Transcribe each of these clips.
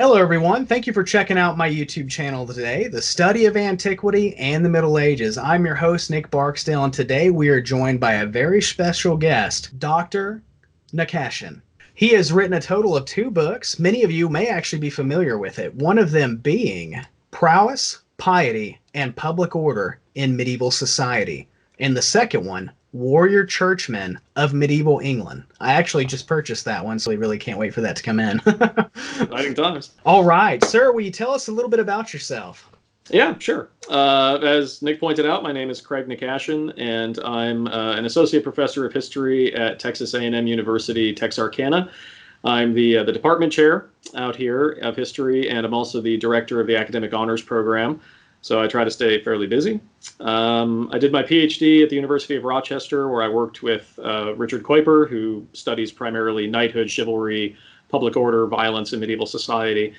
Hello, everyone. Thank you for checking out my YouTube channel today, The Study of Antiquity and the Middle Ages. I'm your host, Nick Barksdale, and today we are joined by a very special guest, Doctor Nakashian. He has written a total of 2 books. Many of you may actually be familiar with it, one of them being Prowess, Piety, and Public Order in Medieval Society, and the second one, Warrior Churchmen of Medieval England. I actually just purchased that one, so we really can't wait for that to come in. Exciting times. All right. Sir, will you tell us a little bit about yourself? Yeah, sure. As Nick pointed out, my name is Craig Nakashian, and I'm an associate professor of history at Texas A&M University, Texarkana. I'm the department chair out here of history, and I'm also the director of the academic honors program. So I try to stay fairly busy. I did my PhD at the University of Rochester, where I worked with Richard Kuiper, who studies primarily knighthood, chivalry, public order, violence in medieval society.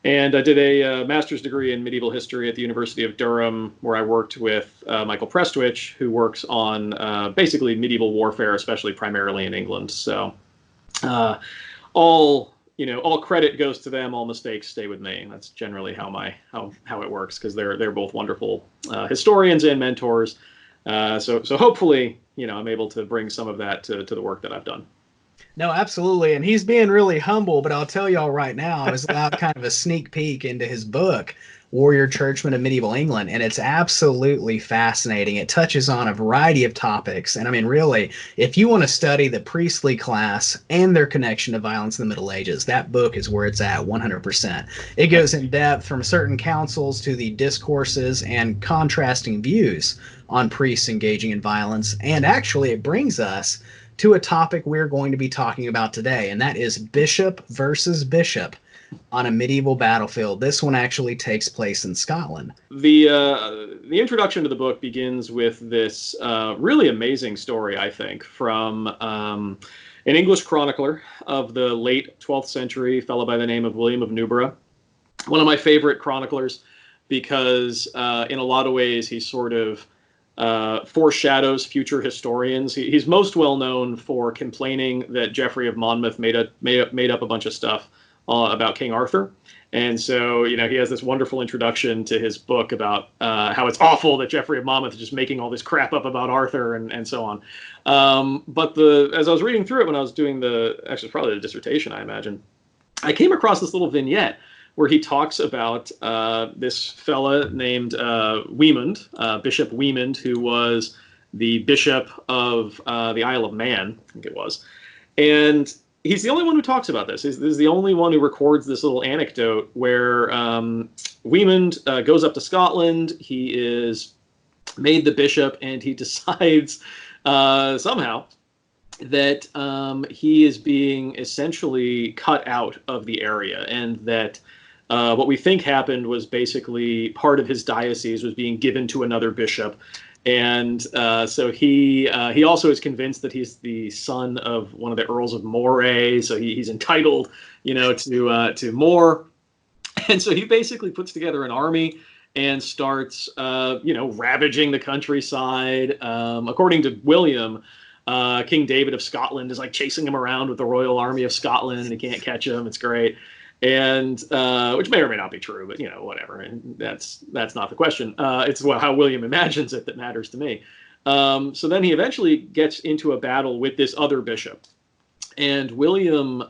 And I did a master's degree in medieval history at the University of Durham, where I worked with Michael Prestwich, who works on basically medieval warfare, especially primarily in England. So all credit goes to them. All mistakes stay with me. That's generally how it works, because they're both wonderful historians and mentors. So hopefully, I'm able to bring some of that to the work that I've done. No, absolutely. And he's being really humble, but I'll tell y'all right now, I was allowed kind of a sneak peek into his book, Warrior Churchmen of Medieval England, and it's absolutely fascinating. It touches on a variety of topics. And I mean, really, if you want to study the priestly class and their connection to violence in the Middle Ages, that book is where it's at 100%. It goes in depth from certain councils to the discourses and contrasting views on priests engaging in violence. And actually, it brings us to a topic we're going to be talking about today, and that is bishop versus bishop on a medieval battlefield. This one actually takes place in Scotland. The introduction to the book begins with this really amazing story, I think, from an English chronicler of the late 12th century, a fellow by the name of William of Newburgh. One of my favorite chroniclers, because in a lot of ways he sort of foreshadows future historians. He's most well known for complaining that Geoffrey of Monmouth made up a bunch of stuff about King Arthur. And so, he has this wonderful introduction to his book about how it's awful that Geoffrey of Monmouth is just making all this crap up about Arthur and so on. But as I was reading through it when I was doing actually probably the dissertation, I imagine, I came across this little vignette where he talks about this fella named Weiman, Bishop Weiman, who was the bishop of the Isle of Man, I think it was. And he's the only one who talks about this. This is the only one who records this little anecdote where Weiman goes up to Scotland. He is made the bishop, and he decides somehow that he is being essentially cut out of the area, and that what we think happened was basically part of his diocese was being given to another bishop. And so he also is convinced that he's the son of one of the Earls of Moray, so he's entitled, to more. And so he basically puts together an army and starts, ravaging the countryside. According to William, King David of Scotland is like chasing him around with the Royal Army of Scotland, and he can't catch him. It's great. And which may or may not be true, but whatever. And that's not the question. It's how William imagines it that matters to me. So then he eventually gets into a battle with this other bishop, and William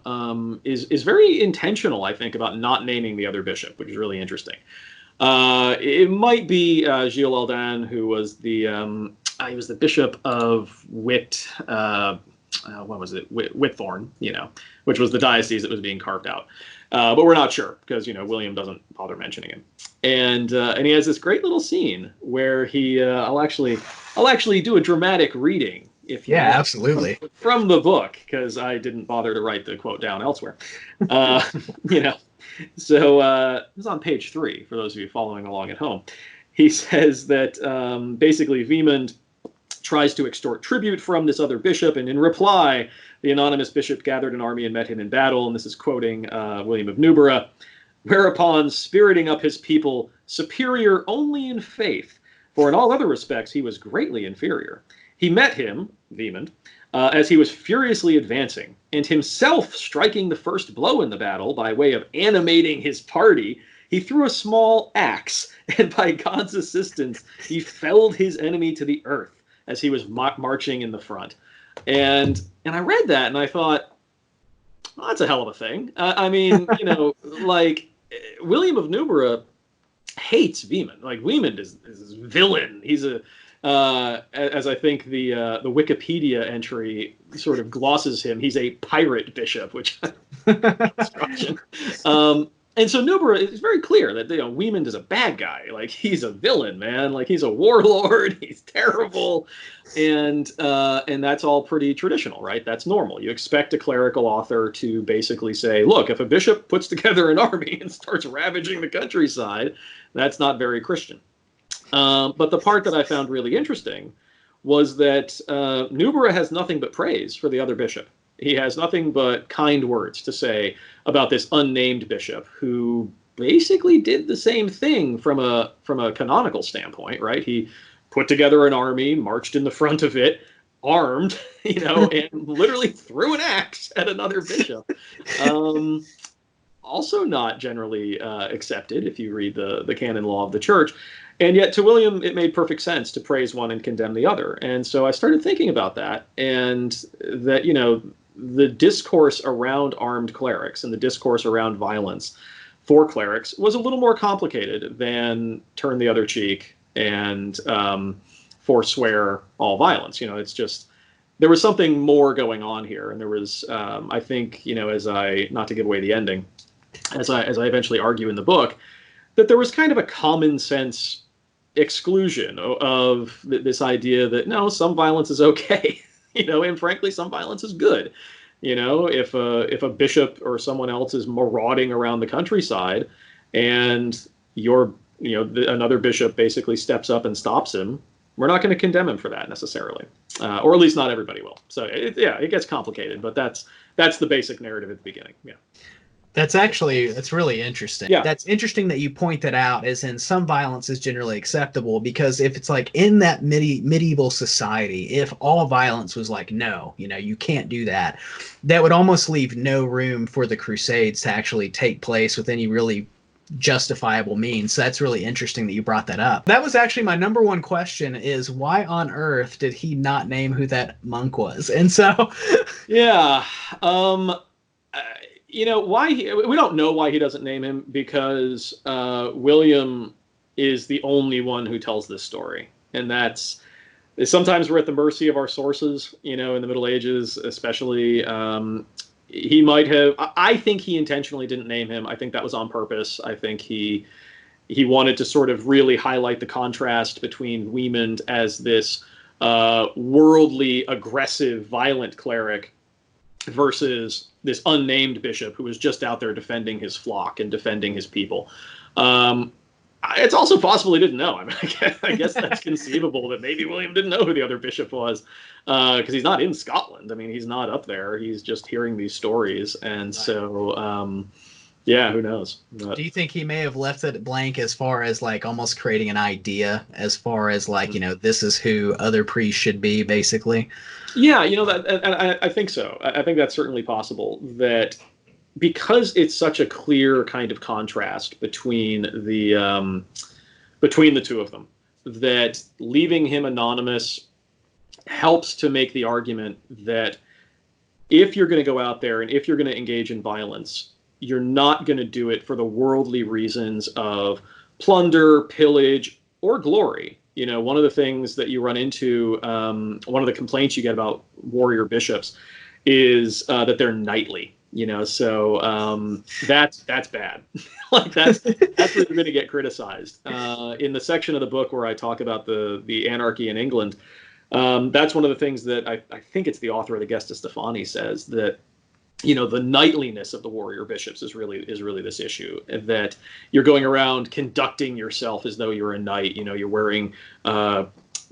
is very intentional, I think, about not naming the other bishop, which is really interesting. It might be Gilles Aldan, who was he was the bishop of Whitthorne, which was the diocese that was being carved out. But we're not sure, because William doesn't bother mentioning him. And he has this great little scene where I'll actually do a dramatic reading if you Yeah, absolutely. from the book, because I didn't bother to write the quote down elsewhere. You know, so it's on page 3 for those of you following along at home. He says that basically Weiman tries to extort tribute from this other bishop, and in reply, the anonymous bishop gathered an army and met him in battle, and this is quoting William of Newburgh, whereupon, spiriting up his people, superior only in faith, for in all other respects he was greatly inferior, he met him, Weiman, as he was furiously advancing, and himself striking the first blow in the battle by way of animating his party, he threw a small axe, and by God's assistance, he felled his enemy to the earth as he was marching in the front. And I read that and I thought, well, that's a hell of a thing. I mean, you know, like William of Newburgh hates Weiman. Like Weiman is a villain. He's a as I think the Wikipedia entry sort of glosses him, he's a pirate bishop, which construction. And so Newburgh is very clear that, you know, Weiman is a bad guy. Like, he's a villain, man. Like, he's a warlord. He's terrible, and that's all pretty traditional, right? That's normal. You expect a clerical author to basically say, look, if a bishop puts together an army and starts ravaging the countryside, that's not very Christian. But the part that I found really interesting was that Newburgh has nothing but praise for the other bishop. He has nothing but kind words to say about this unnamed bishop who basically did the same thing from a canonical standpoint, right? He put together an army, marched in the front of it, armed, you know, and literally threw an axe at another bishop. Also not generally accepted if you read the canon law of the church. And yet to William, it made perfect sense to praise one and condemn the other. And so I started thinking about that, and that, you know, the discourse around armed clerics and the discourse around violence for clerics was a little more complicated than turn the other cheek and forswear all violence. You know, it's just, there was something more going on here. And there was, I think, you know, not to give away the ending, as I eventually argue in the book, that there was kind of a common sense exclusion of this idea that, no, some violence is okay. You know, and frankly, some violence is good. You know, if a bishop or someone else is marauding around the countryside, and another bishop basically steps up and stops him, we're not going to condemn him for that necessarily, or at least not everybody will. So it gets complicated, but that's the basic narrative at the beginning. Yeah. That's really interesting. Yeah. That's interesting that you point that out, as in some violence is generally acceptable, because if it's like in that medieval society, if all violence was like, no, you know, you can't do that, that would almost leave no room for the Crusades to actually take place with any really justifiable means. So that's really interesting that you brought that up. That was actually my number one question, is why on earth did he not name who that monk was? And so yeah. You know, we don't know why he doesn't name him, because William is the only one who tells this story. And sometimes we're at the mercy of our sources, you know, in the Middle Ages, especially. He might have, I think he intentionally didn't name him. I think that was on purpose. I think he wanted to sort of really highlight the contrast between Weiman as this worldly, aggressive, violent cleric versus this unnamed bishop who was just out there defending his flock and defending his people. It's also possible he didn't know. I mean, I guess that's conceivable that maybe William didn't know who the other bishop was, because he's not in Scotland. I mean, he's not up there. He's just hearing these stories. And so, yeah, who knows? But do you think he may have left it blank as far as like almost creating an idea, as far as like, you know, this is who other priests should be, basically? Yeah, you know, I think so. I think that's certainly possible, that because it's such a clear kind of contrast between the two of them, that leaving him anonymous helps to make the argument that if you're going to go out there and if you're going to engage in violence, you're not going to do it for the worldly reasons of plunder, pillage, or glory. You know, one of the things that you run into, one of the complaints you get about warrior bishops is that they're knightly. You know, so that's bad. Like that's where you're going to get criticized. In the section of the book where I talk about the anarchy in England, That's one of the things that I think it's the author of the Gesta Stephani says, that the knightliness of the warrior bishops is really this issue, that you're going around conducting yourself as though you're a knight. You're wearing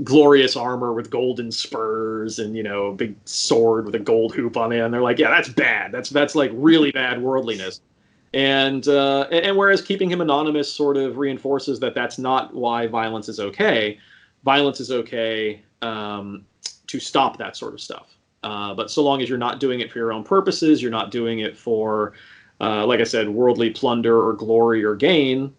glorious armor with golden spurs and a big sword with a gold hoop on it, and they're like, yeah, that's bad. That's like really bad worldliness. And whereas keeping him anonymous sort of reinforces that that's not why violence is okay. Violence is okay to stop that sort of stuff. But so long as you're not doing it for your own purposes, you're not doing it for, like I said, worldly plunder or glory or gain.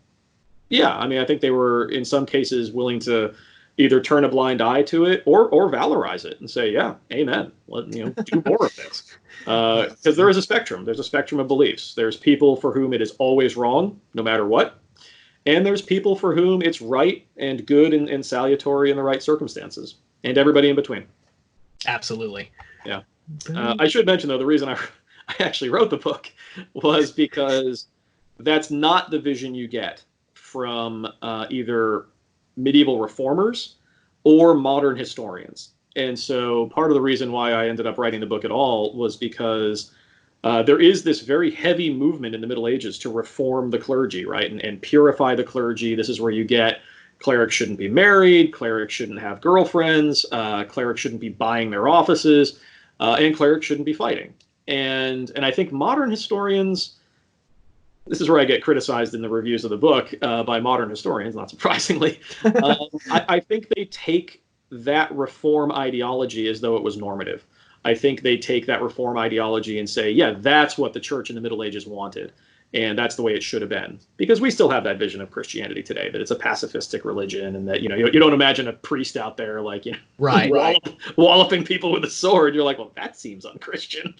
Yeah, I mean, I think they were in some cases willing to either turn a blind eye to it or valorize it and say, yeah, amen. Do more of this. Because there is a spectrum. There's a spectrum of beliefs. There's people for whom it is always wrong, no matter what. And there's people for whom it's right and good and salutary in the right circumstances. And everybody in between. Absolutely. Yeah. I should mention, though, the reason I actually wrote the book was because that's not the vision you get from either medieval reformers or modern historians. And so part of the reason why I ended up writing the book at all was because there is this very heavy movement in the Middle Ages to reform the clergy, right, and purify the clergy. This is where you get clerics shouldn't be married, clerics shouldn't have girlfriends, clerics shouldn't be buying their offices, and clerics shouldn't be fighting. And I think modern historians, this is where I get criticized in the reviews of the book by modern historians, not surprisingly. I think they take that reform ideology as though it was normative. I think they take that reform ideology and say, yeah, that's what the church in the Middle Ages wanted. And that's the way it should have been. Because we still have that vision of Christianity today, that it's a pacifistic religion, and that, you don't imagine a priest out there like, right, walloping people with a sword. You're like, well, that seems unchristian.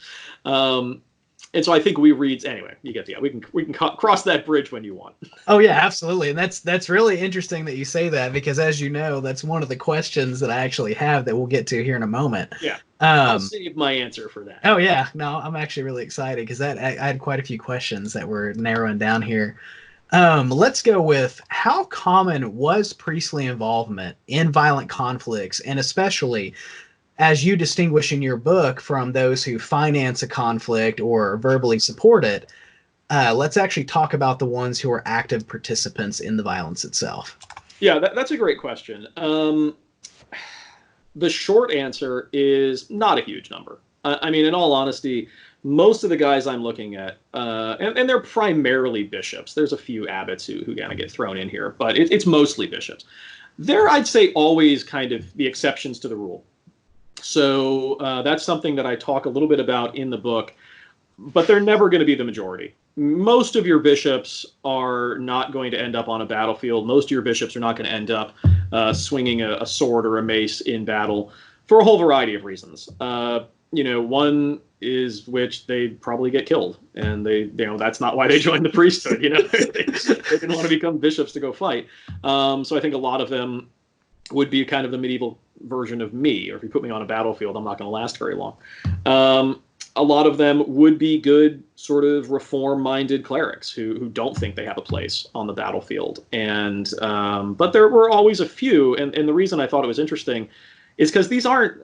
And so I think we read, anyway, you get the, we can cross that bridge when you want. Oh yeah, absolutely. And that's really interesting that you say that, because as you know, that's one of the questions that I actually have that we'll get to here in a moment. Yeah. I'll save my answer for that. Oh yeah, no, I'm actually really excited because I had quite a few questions that we're narrowing down here. Let's go with, how common was priestly involvement in violent conflicts, and especially as you distinguish in your book from those who finance a conflict or verbally support it? Let's actually talk about the ones who are active participants in the violence itself. Yeah, that's a great question. The short answer is not a huge number. I mean, in all honesty, most of the guys I'm looking at, and they're primarily bishops. There's a few abbots who kind of get thrown in here, but it's mostly bishops. They're, I'd say, always kind of the exceptions to the rule. So that's something that I talk a little bit about in the book, but they're never going to be the majority. Most of your bishops are not going to end up on a battlefield. Most of your bishops are not going to end up swinging a sword or a mace in battle for a whole variety of reasons. One is which they probably get killed, and that's not why they joined the priesthood. They didn't want to become bishops to go fight. So I think a lot of them would be kind of the medieval version of me, or if you put me on a battlefield, I'm not going to last very long. A lot of them would be good sort of reform-minded clerics who don't think they have a place on the battlefield. And but there were always a few, and the reason I thought it was interesting is because these aren't,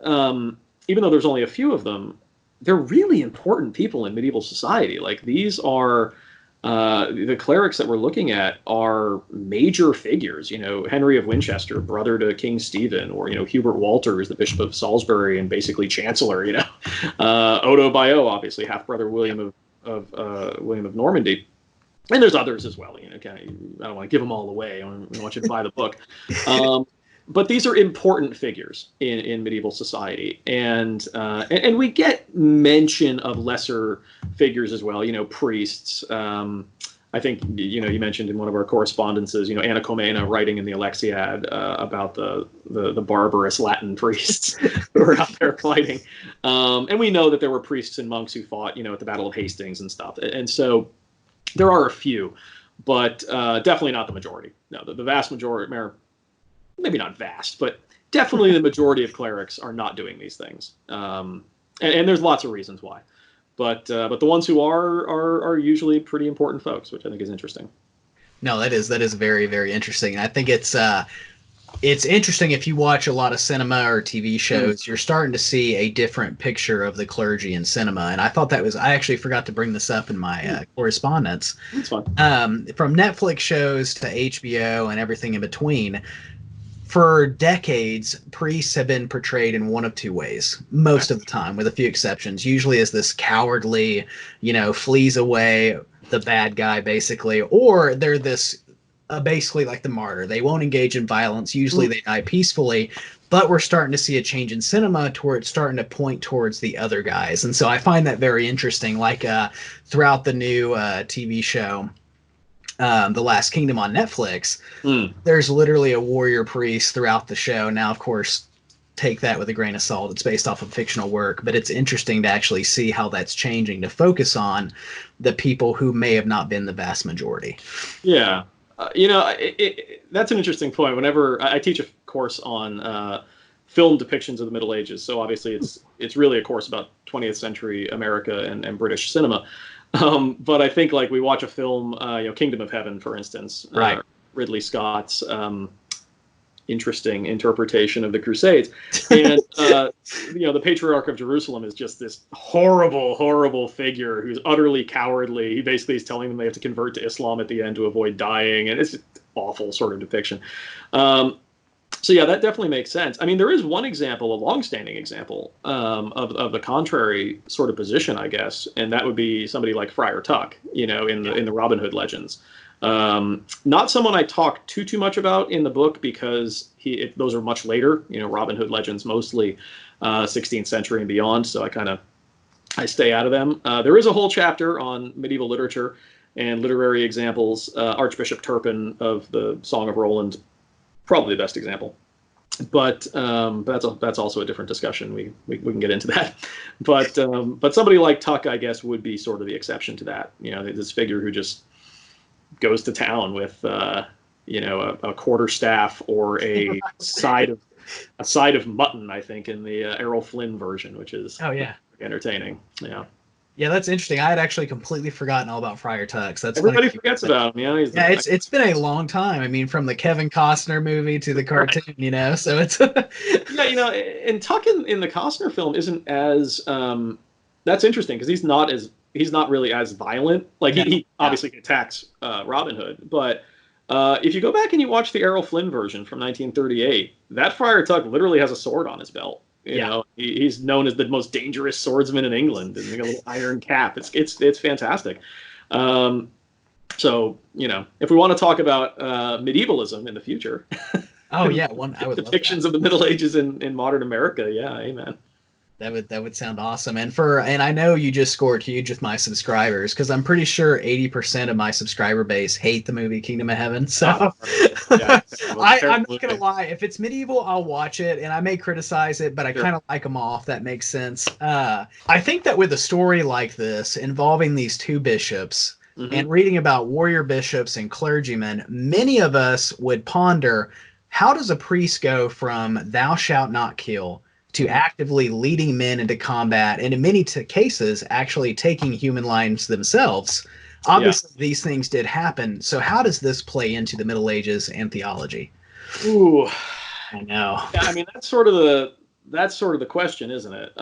even though there's only a few of them, they're really important people in medieval society. Like, these are, the clerics that we're looking at are major figures. Henry of Winchester, brother to King Stephen, or Hubert Walters, the Bishop of Salisbury and basically Chancellor. Odo Bayeau, obviously half brother William of Normandy, and there's others as well. I don't want to give them all away. I want you to buy the book. But these are important figures in medieval society, and we get mention of lesser figures as well. Priests. I think you mentioned in one of our correspondences, Anna Comnena writing in the Alexiad about the barbarous Latin priests who were out there fighting, and we know that there were priests and monks who fought, at the Battle of Hastings and stuff, and so there are a few, but definitely not the majority. No, the vast majority. Maybe not vast, but definitely the majority of clerics are not doing these things. And there's lots of reasons why. But the ones who are usually pretty important folks, which I think is interesting. No, that is very, very interesting. And I think it's It's interesting if you watch a lot of cinema or TV shows, you're starting to see a different picture of the clergy in cinema. And I thought that was, I actually forgot to bring this up in my correspondence. That's fun. From Netflix shows to HBO and everything in between, for decades, priests have been portrayed in one of two ways, most of the time, with a few exceptions. Usually as this cowardly, flees away, the bad guy, basically, or they're this basically like the martyr. They won't engage in violence. Usually they die peacefully, but we're starting to see a change in cinema to where it's starting to point towards the other guys. And so I find that very interesting. Like throughout the new TV show, The Last Kingdom on Netflix, there's literally a warrior priest throughout the show. Now, of course, take that with a grain of salt. It's based off of fictional work, but it's interesting to actually see how that's changing to focus on the people who may have not been the vast majority. Yeah. That's an interesting point. Whenever I teach a course on film depictions of the Middle Ages, so obviously it's really a course about 20th century America and British cinema. But I think like we watch a film, Kingdom of Heaven, for instance, right? Ridley Scott's interesting interpretation of the Crusades, and the Patriarch of Jerusalem is just this horrible, horrible figure who's utterly cowardly. He basically is telling them they have to convert to Islam at the end to avoid dying, and it's an awful sort of depiction. So yeah, that definitely makes sense. I mean, there is one example, a long-standing example of the contrary sort of position, I guess, and that would be somebody like Friar Tuck, in the Robin Hood legends. Not someone I talk too much about in the book because those are much later. Robin Hood legends mostly 16th century and beyond, so I stay out of them. There is a whole chapter on medieval literature and literary examples. Archbishop Turpin of the Song of Roland, probably the best example. But that's also a different discussion. We can get into that. But somebody like Tuck, I guess, would be sort of the exception to that. This figure who just goes to town with a quarter staff or a side of mutton, I think, in the Errol Flynn version, which is entertaining. Yeah, that's interesting. I had actually completely forgotten all about Friar Tuck. So that's everybody forgets about him. It's been a long time. I mean, from the Kevin Costner movie to the cartoon, right. So it's and Tuck in the Costner film isn't as that's interesting because he's not really as violent. Like he obviously attacks Robin Hood, but if you go back and you watch the Errol Flynn version from 1938, that Friar Tuck literally has a sword on his belt. He's known as the most dangerous swordsman in England, and a little iron cap. It's fantastic. So if we want to talk about medievalism in the future, I would depictions of the Middle Ages in modern America. Yeah, amen. That would sound awesome. And I know you just scored huge with my subscribers because I'm pretty sure 80% of my subscriber base hate the movie Kingdom of Heaven. So I'm not gonna lie. If it's medieval, I'll watch it, and I may criticize it, but I kind of like them all. If that makes sense. I think that with a story like this involving these two bishops and reading about warrior bishops and clergymen, many of us would ponder, how does a priest go from "thou shalt not kill" to actively leading men into combat, and in many cases, actually taking human lives themselves? Obviously, these things did happen. So how does this play into the Middle Ages and theology? Ooh, I know. Yeah, I mean, that's sort of the question, isn't it?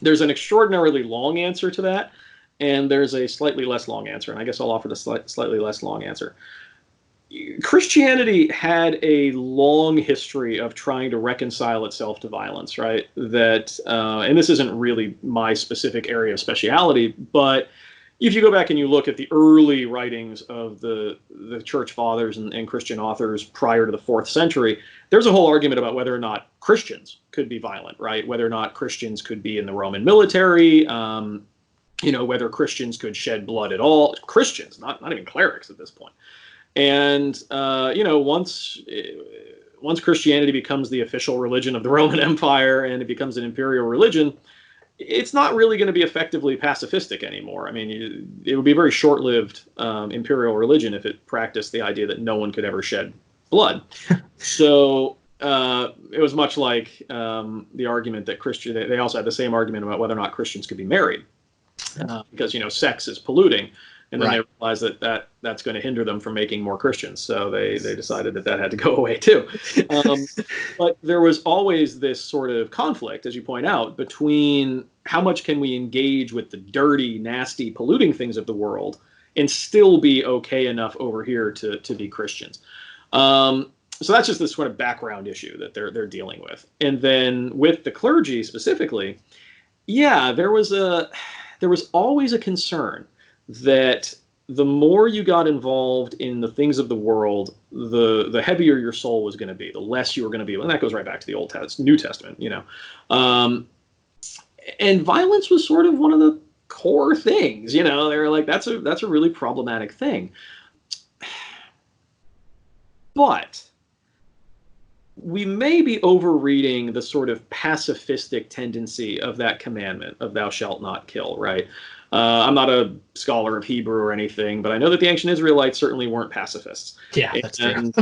There's an extraordinarily long answer to that, and there's a slightly less long answer, and I guess I'll offer the slightly less long answer. Christianity had a long history of trying to reconcile itself to violence, right? That, and this isn't really my specific area of speciality, but if you go back and you look at the early writings of the church fathers and Christian authors prior to the 4th century, there's a whole argument about whether or not Christians could be violent, right? Whether or not Christians could be in the Roman military, whether Christians could shed blood at all. Christians, not even clerics at this point. And once Christianity becomes the official religion of the Roman Empire and it becomes an imperial religion, it's not really going to be effectively pacifistic anymore. I mean, it would be a very short-lived imperial religion if it practiced the idea that no one could ever shed blood. So it was much like the argument that they also had the same argument about whether or not Christians could be married because sex is polluting. And then Right. they realized that's going to hinder them from making more Christians. So they decided that had to go away too. But there was always this sort of conflict, as you point out, between how much can we engage with the dirty, nasty, polluting things of the world and still be okay enough over here to be Christians. So that's just this sort of background issue that they're dealing with. And then with the clergy specifically, yeah, there was always a concern that the more you got involved in the things of the world, the heavier your soul was going to be, the less you were going to be. And that goes right back to the New Testament, and violence was sort of one of the core things, they were like, that's a really problematic thing. But we may be overreading the sort of pacifistic tendency of that commandment of thou shalt not kill, right? I'm not a scholar of Hebrew or anything, but I know that the ancient Israelites certainly weren't pacifists. Yeah, that's true.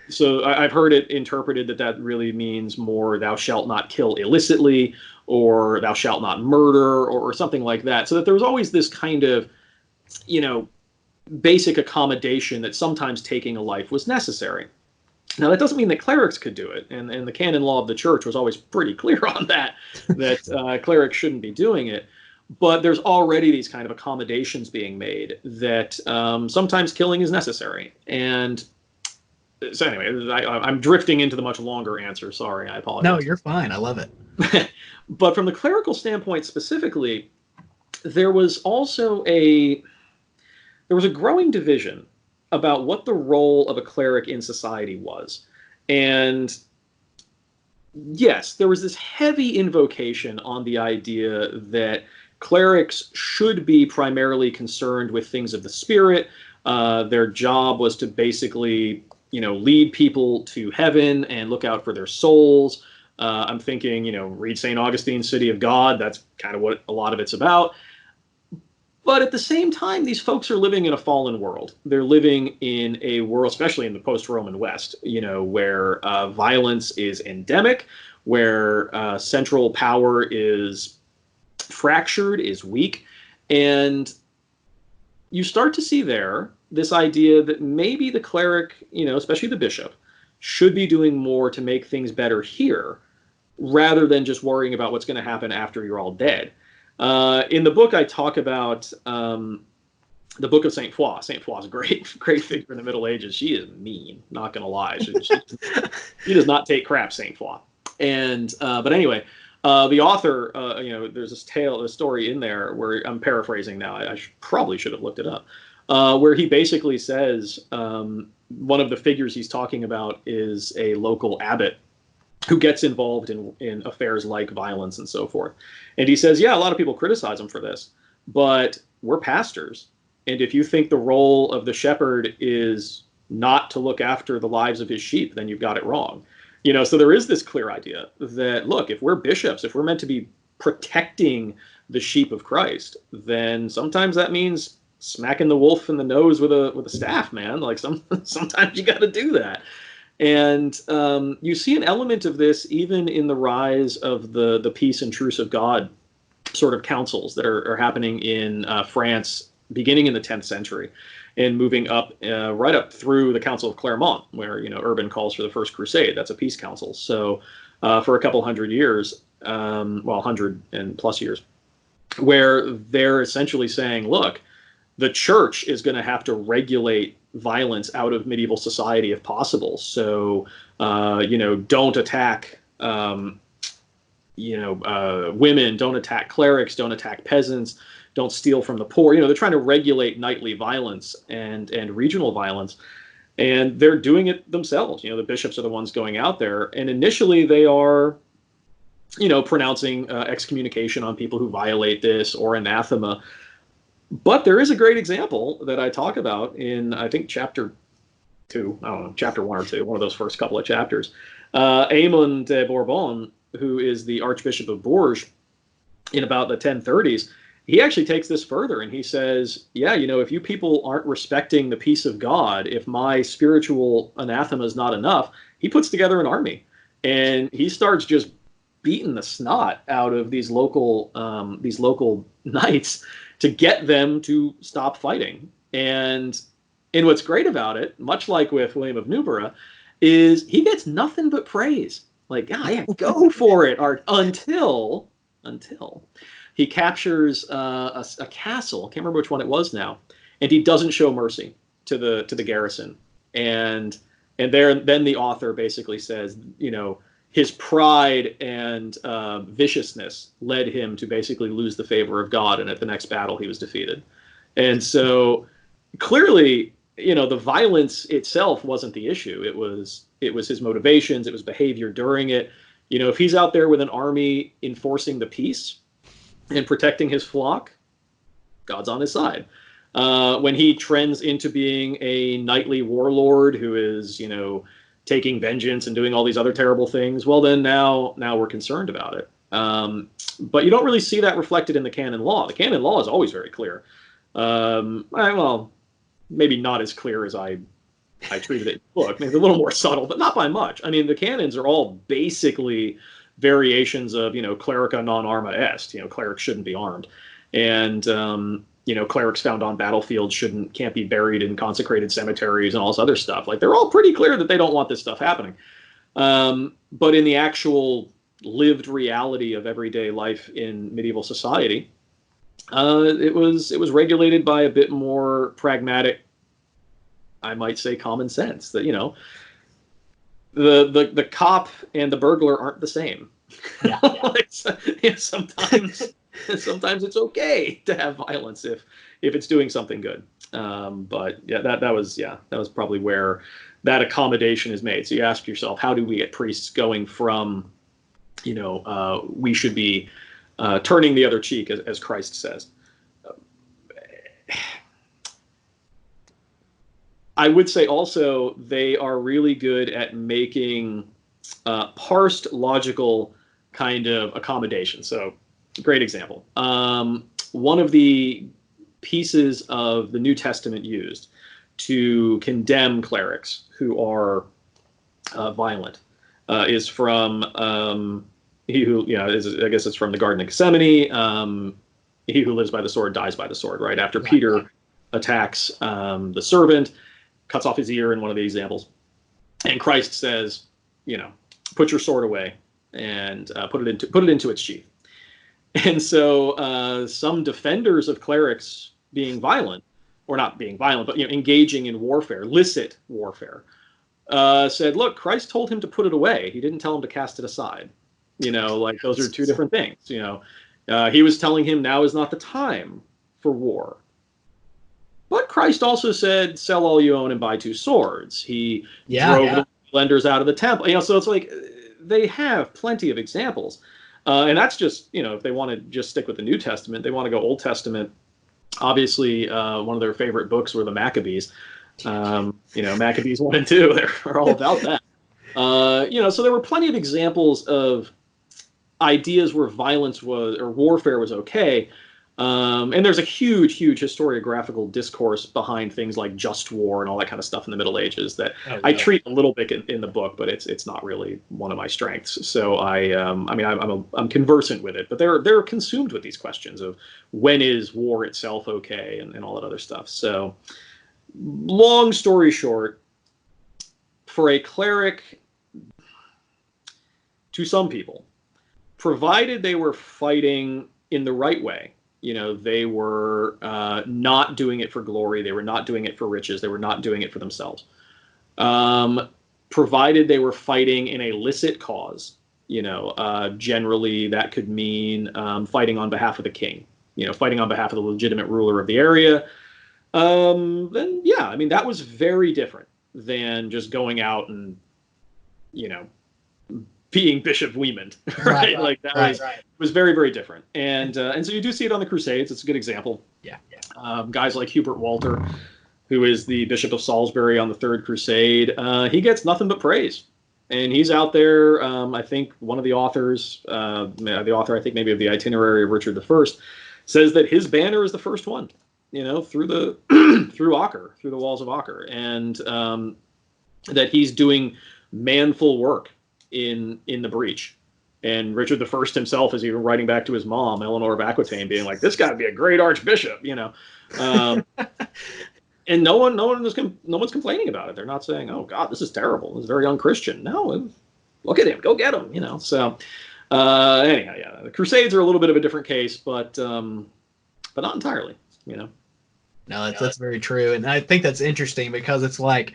So I've heard it interpreted that really means more thou shalt not kill illicitly, or thou shalt not murder, or something like that. So that there was always this kind of, basic accommodation that sometimes taking a life was necessary. Now, that doesn't mean that clerics could do it, and the canon law of the church was always pretty clear on that clerics shouldn't be doing it. But there's already these kind of accommodations being made that sometimes killing is necessary. And so anyway, I'm drifting into the much longer answer. Sorry, I apologize. No, you're fine. I love it. But from the clerical standpoint specifically, there was also a growing division about what the role of a cleric in society was. And yes, there was this heavy invocation on the idea that clerics should be primarily concerned with things of the spirit. Their job was to basically, lead people to heaven and look out for their souls. I'm thinking, read St. Augustine's City of God. That's kind of what a lot of it's about. But at the same time, these folks are living in a fallen world. They're living in a world, especially in the post-Roman West, where violence is endemic, where central power is fractured, is weak. And you start to see there this idea that maybe the cleric, especially the bishop, should be doing more to make things better here, rather than just worrying about what's going to happen after you're all dead. In the book, I talk about the book of St. Foix. St. Foix is a great figure in the Middle Ages. She is mean, not going to lie. She does not take crap, St. Foix. And but anyway, the author, there's this story in there where I'm paraphrasing now. I probably should have looked it up, where he basically says one of the figures he's talking about is a local abbot who gets involved in affairs like violence and so forth. And he says, yeah, a lot of people criticize him for this, but we're pastors. And if you think the role of the shepherd is not to look after the lives of his sheep, then you've got it wrong. So there is this clear idea that, look, if we're bishops, if we're meant to be protecting the sheep of Christ, then sometimes that means smacking the wolf in the nose with a staff, man. Like sometimes you got to do that. And you see an element of this even in the rise of the peace and truce of God sort of councils that are happening in France, beginning in the 10th century and moving up right up through the Council of Clermont, where Urban calls for the First Crusade. That's a peace council. So for a couple hundred years, 100 and plus years, where they're essentially saying, look, the church is going to have to regulate violence out of medieval society if possible. So, don't attack, women, don't attack clerics, don't attack peasants, don't steal from the poor. They're trying to regulate knightly violence and regional violence. And they're doing it themselves. The bishops are the ones going out there. And initially they are, pronouncing excommunication on people who violate this, or anathema. But there is a great example that I talk about in, I think, chapter 2, I don't know, chapter 1 or 2, one of those first couple of chapters. Aymon de Bourbon, who is the Archbishop of Bourges in about the 1030s, he actually takes this further and he says, yeah, if you people aren't respecting the peace of God, if my spiritual anathema is not enough, he puts together an army and he starts just beating the snot out of these local knights to get them to stop fighting. And what's great about it, much like with William of Newborough, is he gets nothing but praise. Like, yeah, go for it, Art, until he captures a castle. I can't remember which one it was now, and he doesn't show mercy to the garrison. And then the author basically says, his pride and viciousness led him to basically lose the favor of God, and at the next battle he was defeated. And so clearly, the violence itself wasn't the issue. It was his motivations, it was behavior during it. If he's out there with an army enforcing the peace and protecting his flock, God's on his side. When he trends into being a knightly warlord who is, taking vengeance and doing all these other terrible things, well, then now we're concerned about it. But you don't really see that reflected in the canon law. The canon law is always very clear. Well, maybe not as clear as I treated it in the book. Maybe a little more subtle, but not by much. I mean, the canons are all basically variations of, clerica non arma est. Clerics shouldn't be armed. And, clerics found on battlefields can't be buried in consecrated cemeteries and all this other stuff. Like, they're all pretty clear that they don't want this stuff happening. But in the actual lived reality of everyday life in medieval society, it was regulated by a bit more pragmatic, I might say, common sense. That the cop and the burglar aren't the same. Yeah. Sometimes it's okay to have violence if it's doing something good. But yeah, that was probably where that accommodation is made. So you ask yourself, how do we get priests going from, we should be turning the other cheek, as Christ says. I would say also they are really good at making parsed, logical kind of accommodation. So, great example. One of the pieces of the New Testament used to condemn clerics who are violent is from he who, I guess it's from the Garden of Gethsemane. He who lives by the sword dies by the sword, right? After Peter attacks the servant, cuts off his ear in one of the examples. And Christ says, put your sword away and put it into its sheath. And so some defenders of clerics being violent, or not being violent, but engaging in warfare, licit warfare, said, look, Christ told him to put it away. He didn't tell him to cast it aside. Those are two different things. He was telling him now is not the time for war. But Christ also said, sell all you own and buy 2 swords. He drove the lenders out of the temple. So it's like they have plenty of examples. And that's just, if they want to just stick with the New Testament, they want to go Old Testament. Obviously, one of their favorite books were the Maccabees. Maccabees 1 and 2, they're all about that. So there were plenty of examples of ideas where violence was, or warfare was okay. And there's a huge historiographical discourse behind things like just war and all that kind of stuff in the Middle Ages that I treat a little bit in the book, but it's not really one of my strengths. So I'm conversant with it, but they're consumed with these questions of when is war itself okay and all that other stuff. So long story short, for a cleric, to some people, provided they were fighting in the right way, they were not doing it for glory. They were not doing it for riches. They were not doing it for themselves. Provided they were fighting in a licit cause, generally that could mean fighting on behalf of the king, fighting on behalf of the legitimate ruler of the area. Then, that was very different than just going out and, being Bishop Weiman, right? Was very, very different. And so you do see it on the Crusades. It's a good example. Yeah. Guys like Hubert Walter, who is the Bishop of Salisbury on the Third Crusade, he gets nothing but praise. And he's out there, I think one of the authors, the author, I think maybe of the Itinerary of Richard I, says that his banner is the first one, through the through Acre, through the walls of Acre. And that he's doing manful work in the breach. And Richard I himself is even writing back to his mom, Eleanor of Aquitaine, being like, "This guy would be a great archbishop," And no one's complaining about it. They're not saying, "Oh God, this is terrible. This is very unchristian." No, look at him, go get him. So anyhow, yeah, the Crusades are a little bit of a different case, but not entirely. No, that's very true, and I think that's interesting because it's like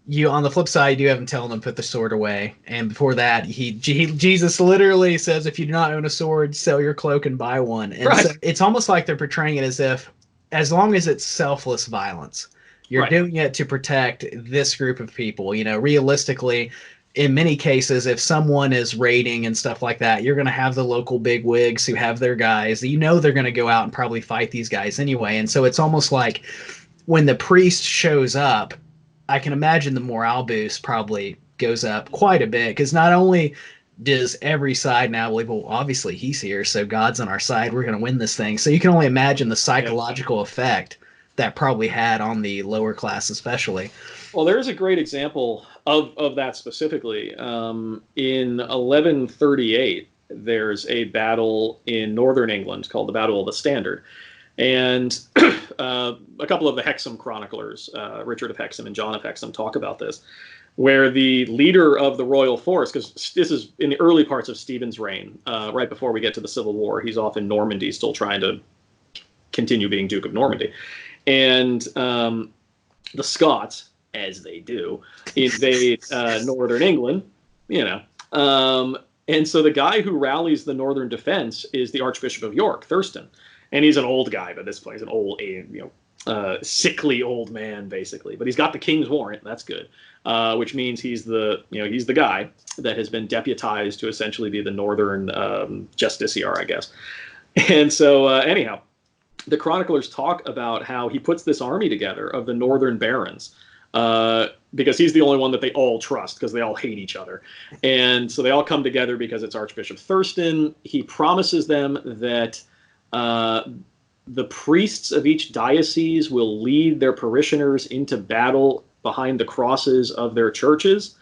you on the flip side, you have him telling them put the sword away, and before that, Jesus literally says, "If you do not own a sword, sell your cloak and buy one." And right. So it's almost like they're portraying it as if, as long as it's selfless violence, you're right. doing it to protect this group of people. Realistically, in many cases, if someone is raiding and stuff like that, you're going to have the local bigwigs who have their guys. They're going to go out and probably fight these guys anyway. And so it's almost like when the priest shows up, I can imagine the morale boost probably goes up quite a bit, because not only does every side now believe, well, obviously he's here, so God's on our side, we're going to win this thing. So you can only imagine the psychological effect that probably had on the lower class especially. Well, there's a great example of that specifically. In 1138, there's a battle in northern England called the Battle of the Standard. And a couple of the Hexham chroniclers, Richard of Hexham and John of Hexham, talk about this, where the leader of the royal force, because this is in the early parts of Stephen's reign, right before we get to the Civil War, he's off in Normandy still trying to continue being Duke of Normandy. And the Scots, as they do, invade northern England, and so the guy who rallies the northern defense is the Archbishop of York, Thurston. And he's an old guy by this point. He's an old, sickly old man, basically. But he's got the king's warrant. That's good. Which means he's the guy that has been deputized to essentially be the northern justiciar, I guess. And so, anyhow, the chroniclers talk about how he puts this army together of the northern barons, because he's the only one that they all trust, because they all hate each other. And so they all come together because it's Archbishop Thurston. He promises them that the priests of each diocese will lead their parishioners into battle behind the crosses of their churches.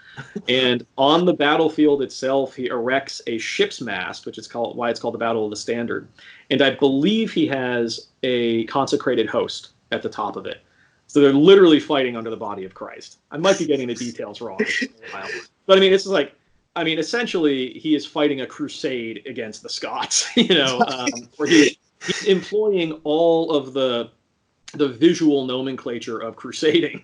And on the battlefield itself, he erects a ship's mast, which is why it's called the Battle of the Standard. And I believe he has a consecrated host at the top of it. So they're literally fighting under the body of Christ. I might be getting the details wrong. But I mean, it's like, essentially, he is fighting a crusade against the Scots, where he's employing all of the visual nomenclature of crusading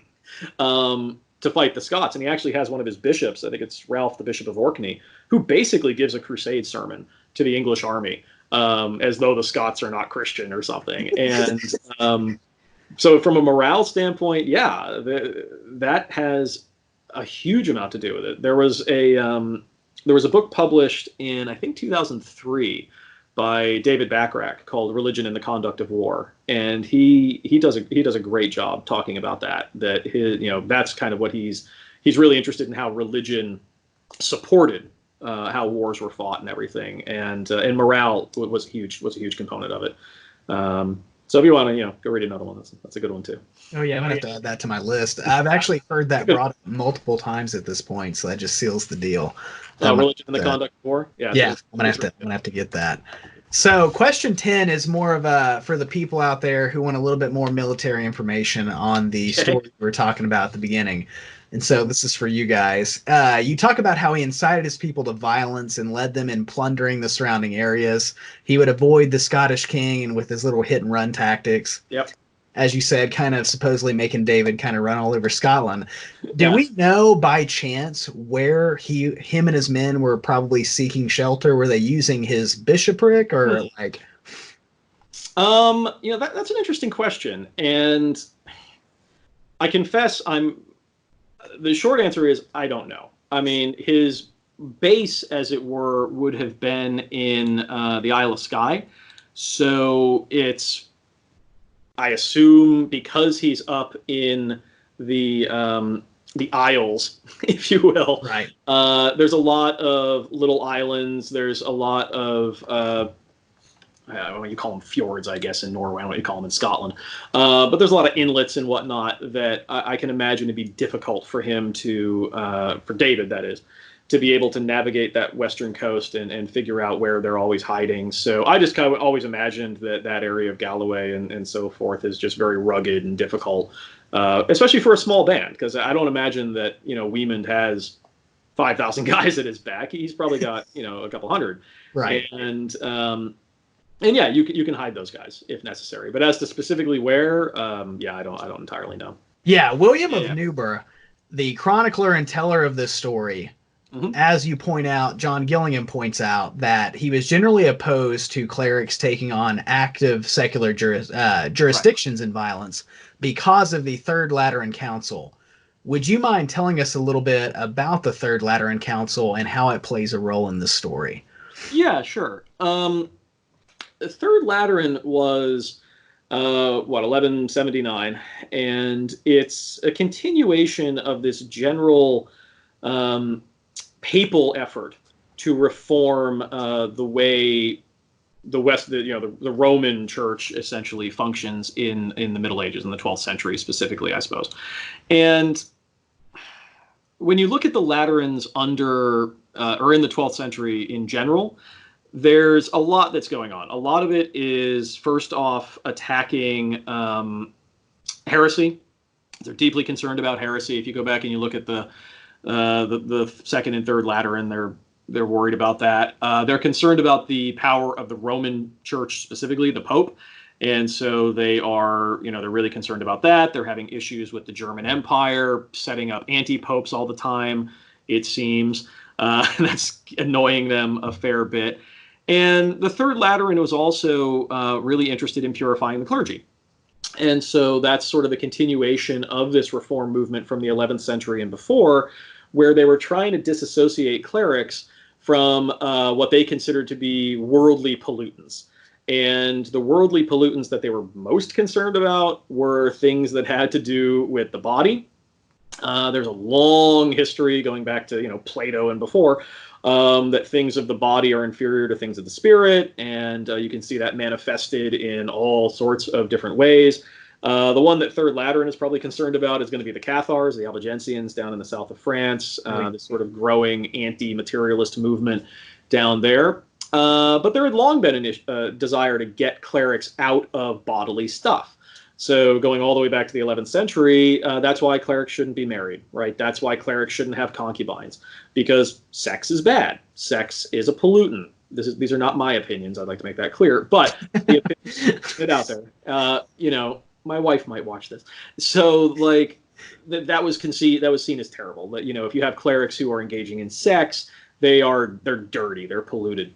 to fight the Scots. And he actually has one of his bishops, I think it's Ralph, the Bishop of Orkney, who basically gives a crusade sermon to the English army, as though the Scots are not Christian or something. And so from a morale standpoint, that has a huge amount to do with it. There was a book published in, I think, 2003 by David Bachrach called "Religion and the Conduct of War," and he does a great job talking about that. That that's kind of what he's really interested in, how religion supported how wars were fought and everything, and morale was a huge component of it. So if you want to, go read another one, that's a good one too. Oh yeah, I'm gonna have to add that to my list. I've actually heard that brought up multiple times at this point, so that just seals the deal. Religion and the Conduct of War. Yeah, I'm gonna have to get that. So question 10 is more of for the people out there who want a little bit more military information on the story we were talking about at the beginning. And so this is for you guys. You talk about how he incited his people to violence and led them in plundering the surrounding areas. He would avoid the Scottish king and with his little hit and run tactics. Yep. As you said, kind of supposedly making David kind of run all over Scotland. Do we know by chance where him and his men were probably seeking shelter? Were they using his bishopric or like? That's an interesting question, and I confess the short answer is I don't know. I mean, his base, as it were, would have been in the Isle of Skye, so it's, I assume, because he's up in the Isles, if you will. Right. There's a lot of little islands. There's a lot of what you call them, fjords, I guess, in Norway. I don't know what you call them in Scotland. But there's a lot of inlets and whatnot that I can imagine to be difficult for him for David, that is, to be able to navigate that western coast and figure out where they're always hiding. So I just kind of always imagined that area of Galloway and so forth is just very rugged and difficult, especially for a small band, because I don't imagine that, Weiman has 5,000 guys at his back. He's probably got, a couple hundred. Right. And yeah, you can hide those guys if necessary. But as to specifically where, I don't entirely know. Yeah, William of Newburgh, the chronicler and teller of this story, as you point out, John Gillingham points out that he was generally opposed to clerics taking on active secular jurisdictions in violence because of the Third Lateran Council. Would you mind telling us a little bit about the Third Lateran Council and how it plays a role in this story? Yeah, sure. The Third Lateran was 1179, and it's a continuation of this general papal effort to reform the way the Roman Church essentially functions in the Middle Ages, in the 12th century specifically, I suppose. And when you look at the Laterans under or in the 12th century in general, there's a lot that's going on. A lot of it is, first off, attacking heresy. They're deeply concerned about heresy. If you go back and you look at the Second and Third Lateran, they're worried about that. They're concerned about the power of the Roman Church, specifically the Pope. And so they are, they're really concerned about that. They're having issues with the German Empire, setting up anti-popes all the time, it seems. That's annoying them a fair bit. And the Third Lateran was also really interested in purifying the clergy. And so that's sort of the continuation of this reform movement from the 11th century and before, where they were trying to disassociate clerics from what they considered to be worldly pollutants. And the worldly pollutants that they were most concerned about were things that had to do with the body. There's a long history going back to, Plato and before, that things of the body are inferior to things of the spirit. And you can see that manifested in all sorts of different ways. The one that Third Lateran is probably concerned about is going to be the Cathars, the Albigensians down in the south of France, this sort of growing anti-materialist movement down there. But there had long been a desire to get clerics out of bodily stuff. So going all the way back to the 11th century, that's why clerics shouldn't be married, right? That's why clerics shouldn't have concubines, because sex is bad. Sex is a pollutant. These are not my opinions. I'd like to make that clear, but the opinions get out there. My wife might watch this. So that was seen as terrible. That, if you have clerics who are engaging in sex, they're dirty, they're polluted.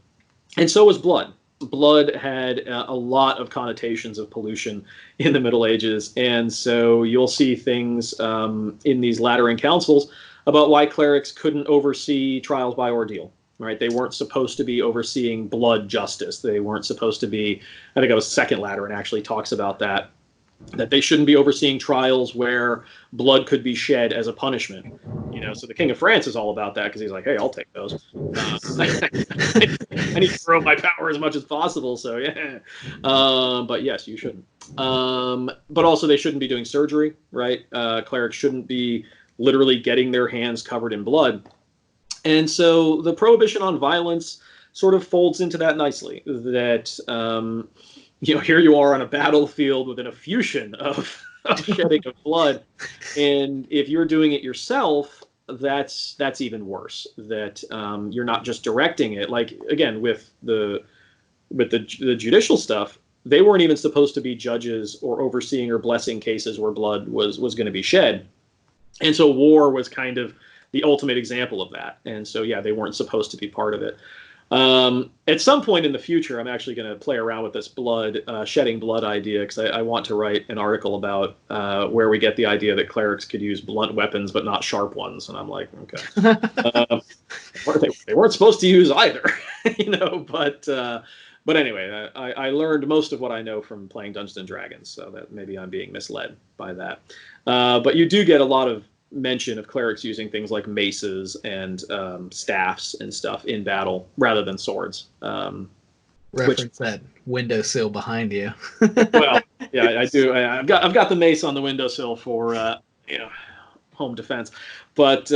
And so was blood. Blood had a lot of connotations of pollution in the Middle Ages. And so you'll see things in these Lateran councils about why clerics couldn't oversee trials by ordeal, right? They weren't supposed to be overseeing blood justice. They weren't supposed to be, I think it was Second Lateran actually talks about that they shouldn't be overseeing trials where blood could be shed as a punishment. So the King of France is all about that because he's like, hey, I'll take those. I need to grow my power as much as possible. So yeah, but yes, you shouldn't. But also they shouldn't be doing surgery, right? Clerics shouldn't be literally getting their hands covered in blood. And so the prohibition on violence sort of folds into that nicely, that here you are on a battlefield with an effusion of shedding of blood, and if you're doing it yourself, that's even worse. That you're not just directing it. Like again, with the judicial stuff, they weren't even supposed to be judges or overseeing or blessing cases where blood was going to be shed, and so war was kind of the ultimate example of that. And so yeah, they weren't supposed to be part of it. At some point in the future, I'm actually going to play around with this shedding blood idea, because I want to write an article about where we get the idea that clerics could use blunt weapons but not sharp ones. And I'm like, okay, they weren't supposed to use either, But anyway, I learned most of what I know from playing Dungeons and Dragons, so that maybe I'm being misled by that. But you do get a lot of mention of clerics using things like maces and staffs and stuff in battle rather than swords. Reference that windowsill behind you. Well, yeah, I do. I've got the mace on the windowsill for home defense, but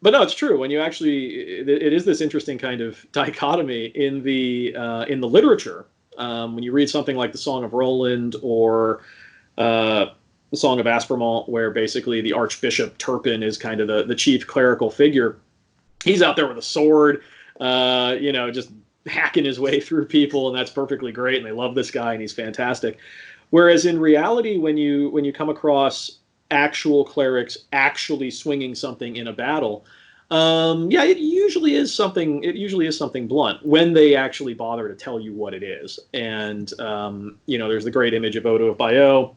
But no, it's true. When you actually, it is this interesting kind of dichotomy in the literature. When you read something like the Song of Roland or the Song of Aspremont, where basically the Archbishop Turpin is kind of the chief clerical figure. He's out there with a sword, just hacking his way through people, and that's perfectly great. And they love this guy, and he's fantastic. Whereas in reality, when you come across actual clerics actually swinging something in a battle, it usually is something. It usually is something blunt when they actually bother to tell you what it is. And there's the great image of Odo of Bayeux,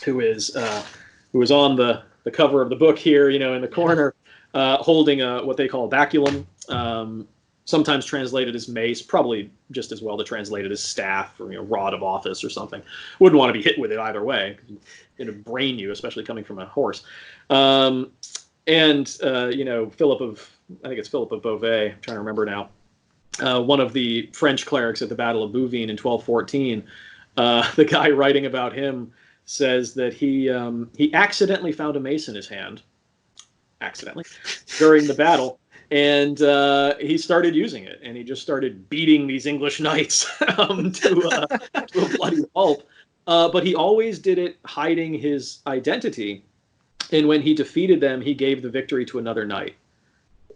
who is on the cover of the book here, in the corner, holding what they call a baculum, sometimes translated as mace, probably just as well to translate it as staff or rod of office or something. Wouldn't want to be hit with it either way. It'd brain you, especially coming from a horse. Philip of, I think it's Philip of Beauvais, I'm trying to remember now, one of the French clerics at the Battle of Bouvines in 1214, the guy writing about him says that he accidentally found a mace in his hand, during the battle, and he started using it, and he just started beating these English knights to a bloody pulp. But he always did it hiding his identity, and when he defeated them, he gave the victory to another knight.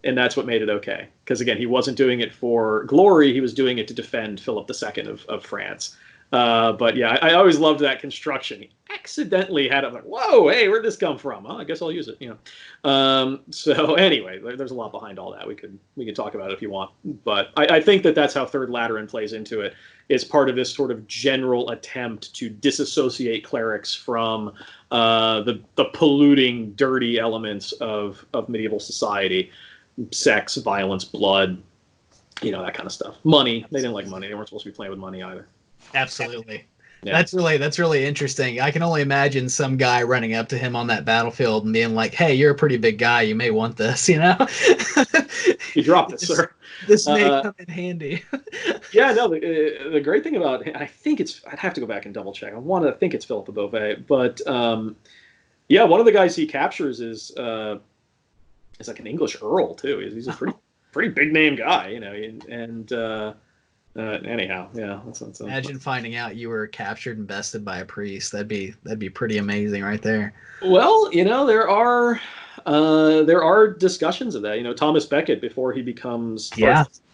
And that's what made it okay. Because, again, he wasn't doing it for glory. He was doing it to defend Philip II of France. But, yeah, I always loved that construction. He accidentally had it like, whoa, hey, where'd this come from? Oh, I guess I'll use it. So, anyway, there's a lot behind all that. We could talk about it if you want. But I think that's how Third Lateran plays into it. Is part of this sort of general attempt to disassociate clerics from the polluting, dirty elements of medieval society. Sex, violence, blood, that kind of stuff. Money. They didn't like money. They weren't supposed to be playing with money either. Absolutely. Yeah. That's really interesting. I can only imagine some guy running up to him on that battlefield and being like, "Hey, you're a pretty big guy. You may want this." You dropped it, sir. This may come in handy. Yeah, no. The great thing about I'd have to go back and double check. I think it's Philip of Beauvais, but one of the guys he captures is like an English earl too. He's a pretty big name guy, anyhow, yeah. That's Imagine finding out you were captured and bested by a priest. That'd be pretty amazing, right there. Well, there are discussions of that. Thomas Becket, before he becomes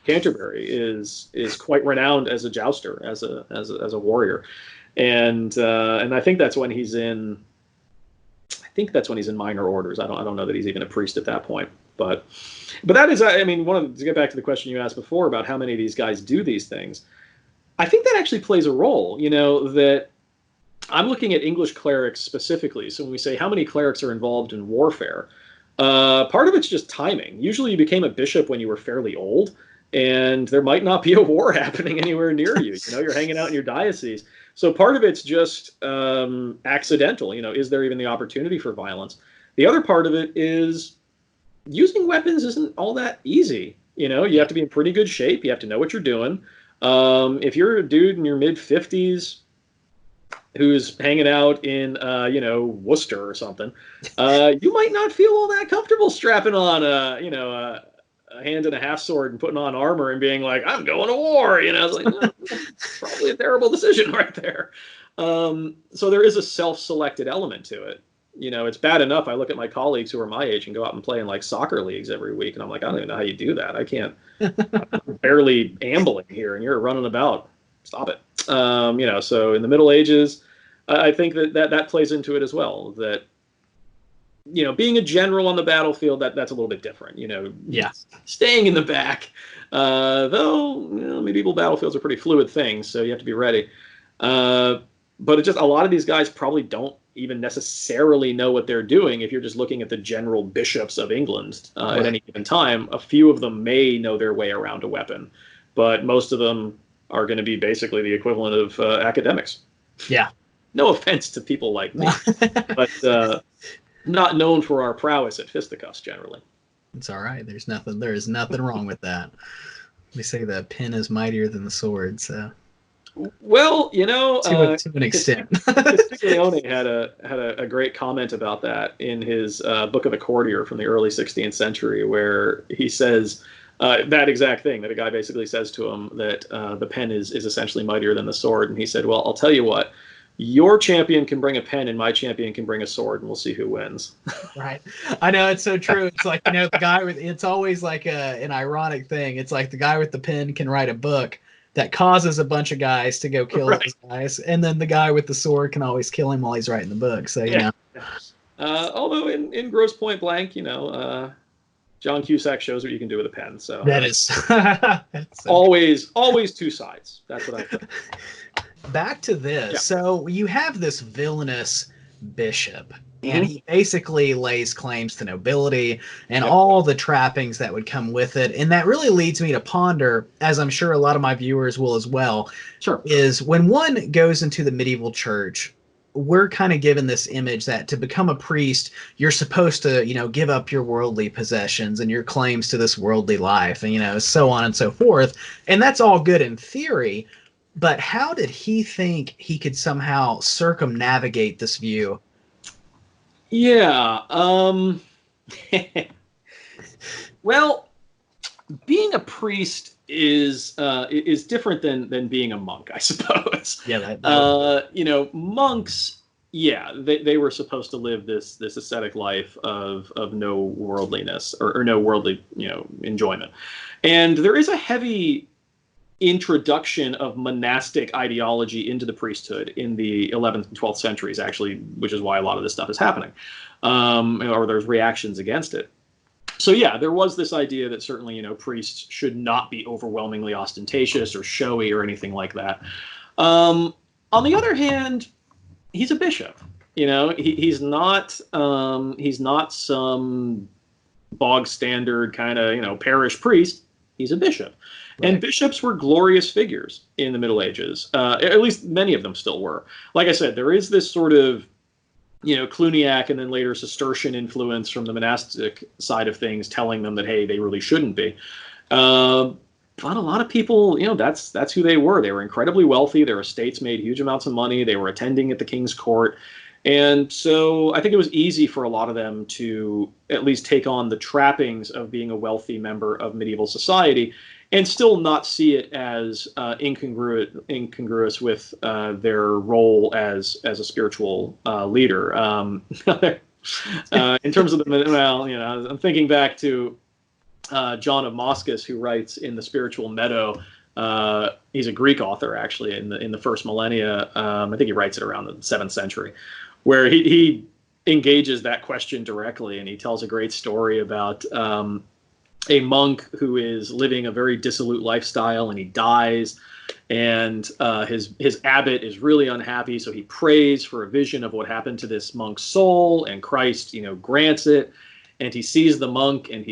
Canterbury, is quite renowned as a jouster, as a warrior, and I think that's when he's in. I think that's when he's in minor orders. I don't know that he's even a priest at that point. But that is, to get back to the question you asked before about how many of these guys do these things, I think that actually plays a role, that I'm looking at English clerics specifically. So when we say how many clerics are involved in warfare, part of it's just timing. Usually you became a bishop when you were fairly old, and there might not be a war happening anywhere near you. You're hanging out in your diocese. So part of it's just accidental. Is there even the opportunity for violence? The other part of it is using weapons isn't all that easy. You have to be in pretty good shape. You have to know what you're doing. If you're a dude in your mid-50s who's hanging out in, Worcester or something, you might not feel all that comfortable strapping on a hand and a half sword and putting on armor and being like, I'm going to war. It's like, no, probably a terrible decision right there. So there is a self-selected element to it. It's bad enough. I look at my colleagues who are my age and go out and play in like soccer leagues every week. And I'm like, I don't even know how you do that. I can't, I'm barely ambling here and you're running about. Stop it. So in the Middle Ages, I think that plays into it as well. That, being a general on the battlefield, that's a little bit different, staying in the back, though, medieval battlefields are pretty fluid things. So you have to be ready. But it's just a lot of these guys probably don't even necessarily know what they're doing. If you're just looking at the general bishops of England at any given time, a few of them may know their way around a weapon, but most of them are going to be basically the equivalent of academics. Yeah. No offense to people like me, but not known for our prowess at fisticuffs generally. It's all right. There is nothing wrong with that. We say the pen is mightier than the sword, so. Well, to an extent. Castiglione had a great comment about that in his Book of the Courtier from the early 16th century, where he says that exact thing, that a guy basically says to him that the pen is essentially mightier than the sword. And he said, well, I'll tell you what, your champion can bring a pen and my champion can bring a sword, and we'll see who wins. Right. I know, it's so true. It's like, the guy with, it's always like an ironic thing. It's like the guy with the pen can write a book that causes a bunch of guys to go kill Right. those guys. And then the guy with the sword can always kill him while he's writing the book. So, Yeah. Although in Grosse Point Blank, John Cusack shows what you can do with a pen. So that is always two sides. That's what I think. Back to this. Yeah. So you have this villainous bishop, and he basically lays claims to nobility and all the trappings that would come with it. And that really leads me to ponder, as I'm sure a lot of my viewers will as well, is when one goes into the medieval church, we're kind of given this image that to become a priest, you're supposed to, give up your worldly possessions and your claims to this worldly life, and, so on and so forth. And that's all good in theory. But how did he think he could somehow circumnavigate this view? Yeah. Well, being a priest is different than being a monk, I suppose. Yeah. Monks, they were supposed to live this ascetic life of no worldliness or no worldly, enjoyment. And there is a heavy introduction of monastic ideology into the priesthood in the 11th and 12th centuries, actually, which is why a lot of this stuff is happening, or there's reactions against it. So there was this idea that certainly, priests should not be overwhelmingly ostentatious or showy or anything like that. On the other hand, he's a bishop. He's not some bog standard kind of parish priest. He's a bishop. Right. And bishops were glorious figures in the Middle Ages. At least many of them still were. Like I said, there is this sort of, Cluniac and then later Cistercian influence from the monastic side of things telling them that, hey, they really shouldn't be. But a lot of people, that's who they were. They were incredibly wealthy. Their estates made huge amounts of money. They were attending at the king's court. And so I think it was easy for a lot of them to at least take on the trappings of being a wealthy member of medieval society and still not see it as incongruous with their role as a spiritual leader. In terms of I'm thinking back to John of Moscus, who writes in The Spiritual Meadow. He's a Greek author, actually, in the first millennia. I think he writes it around the 7th century, where he engages that question directly, and he tells a great story about a monk who is living a very dissolute lifestyle, and he dies, and his abbot is really unhappy, so he prays for a vision of what happened to this monk's soul, and Christ, grants it, and he sees the monk, and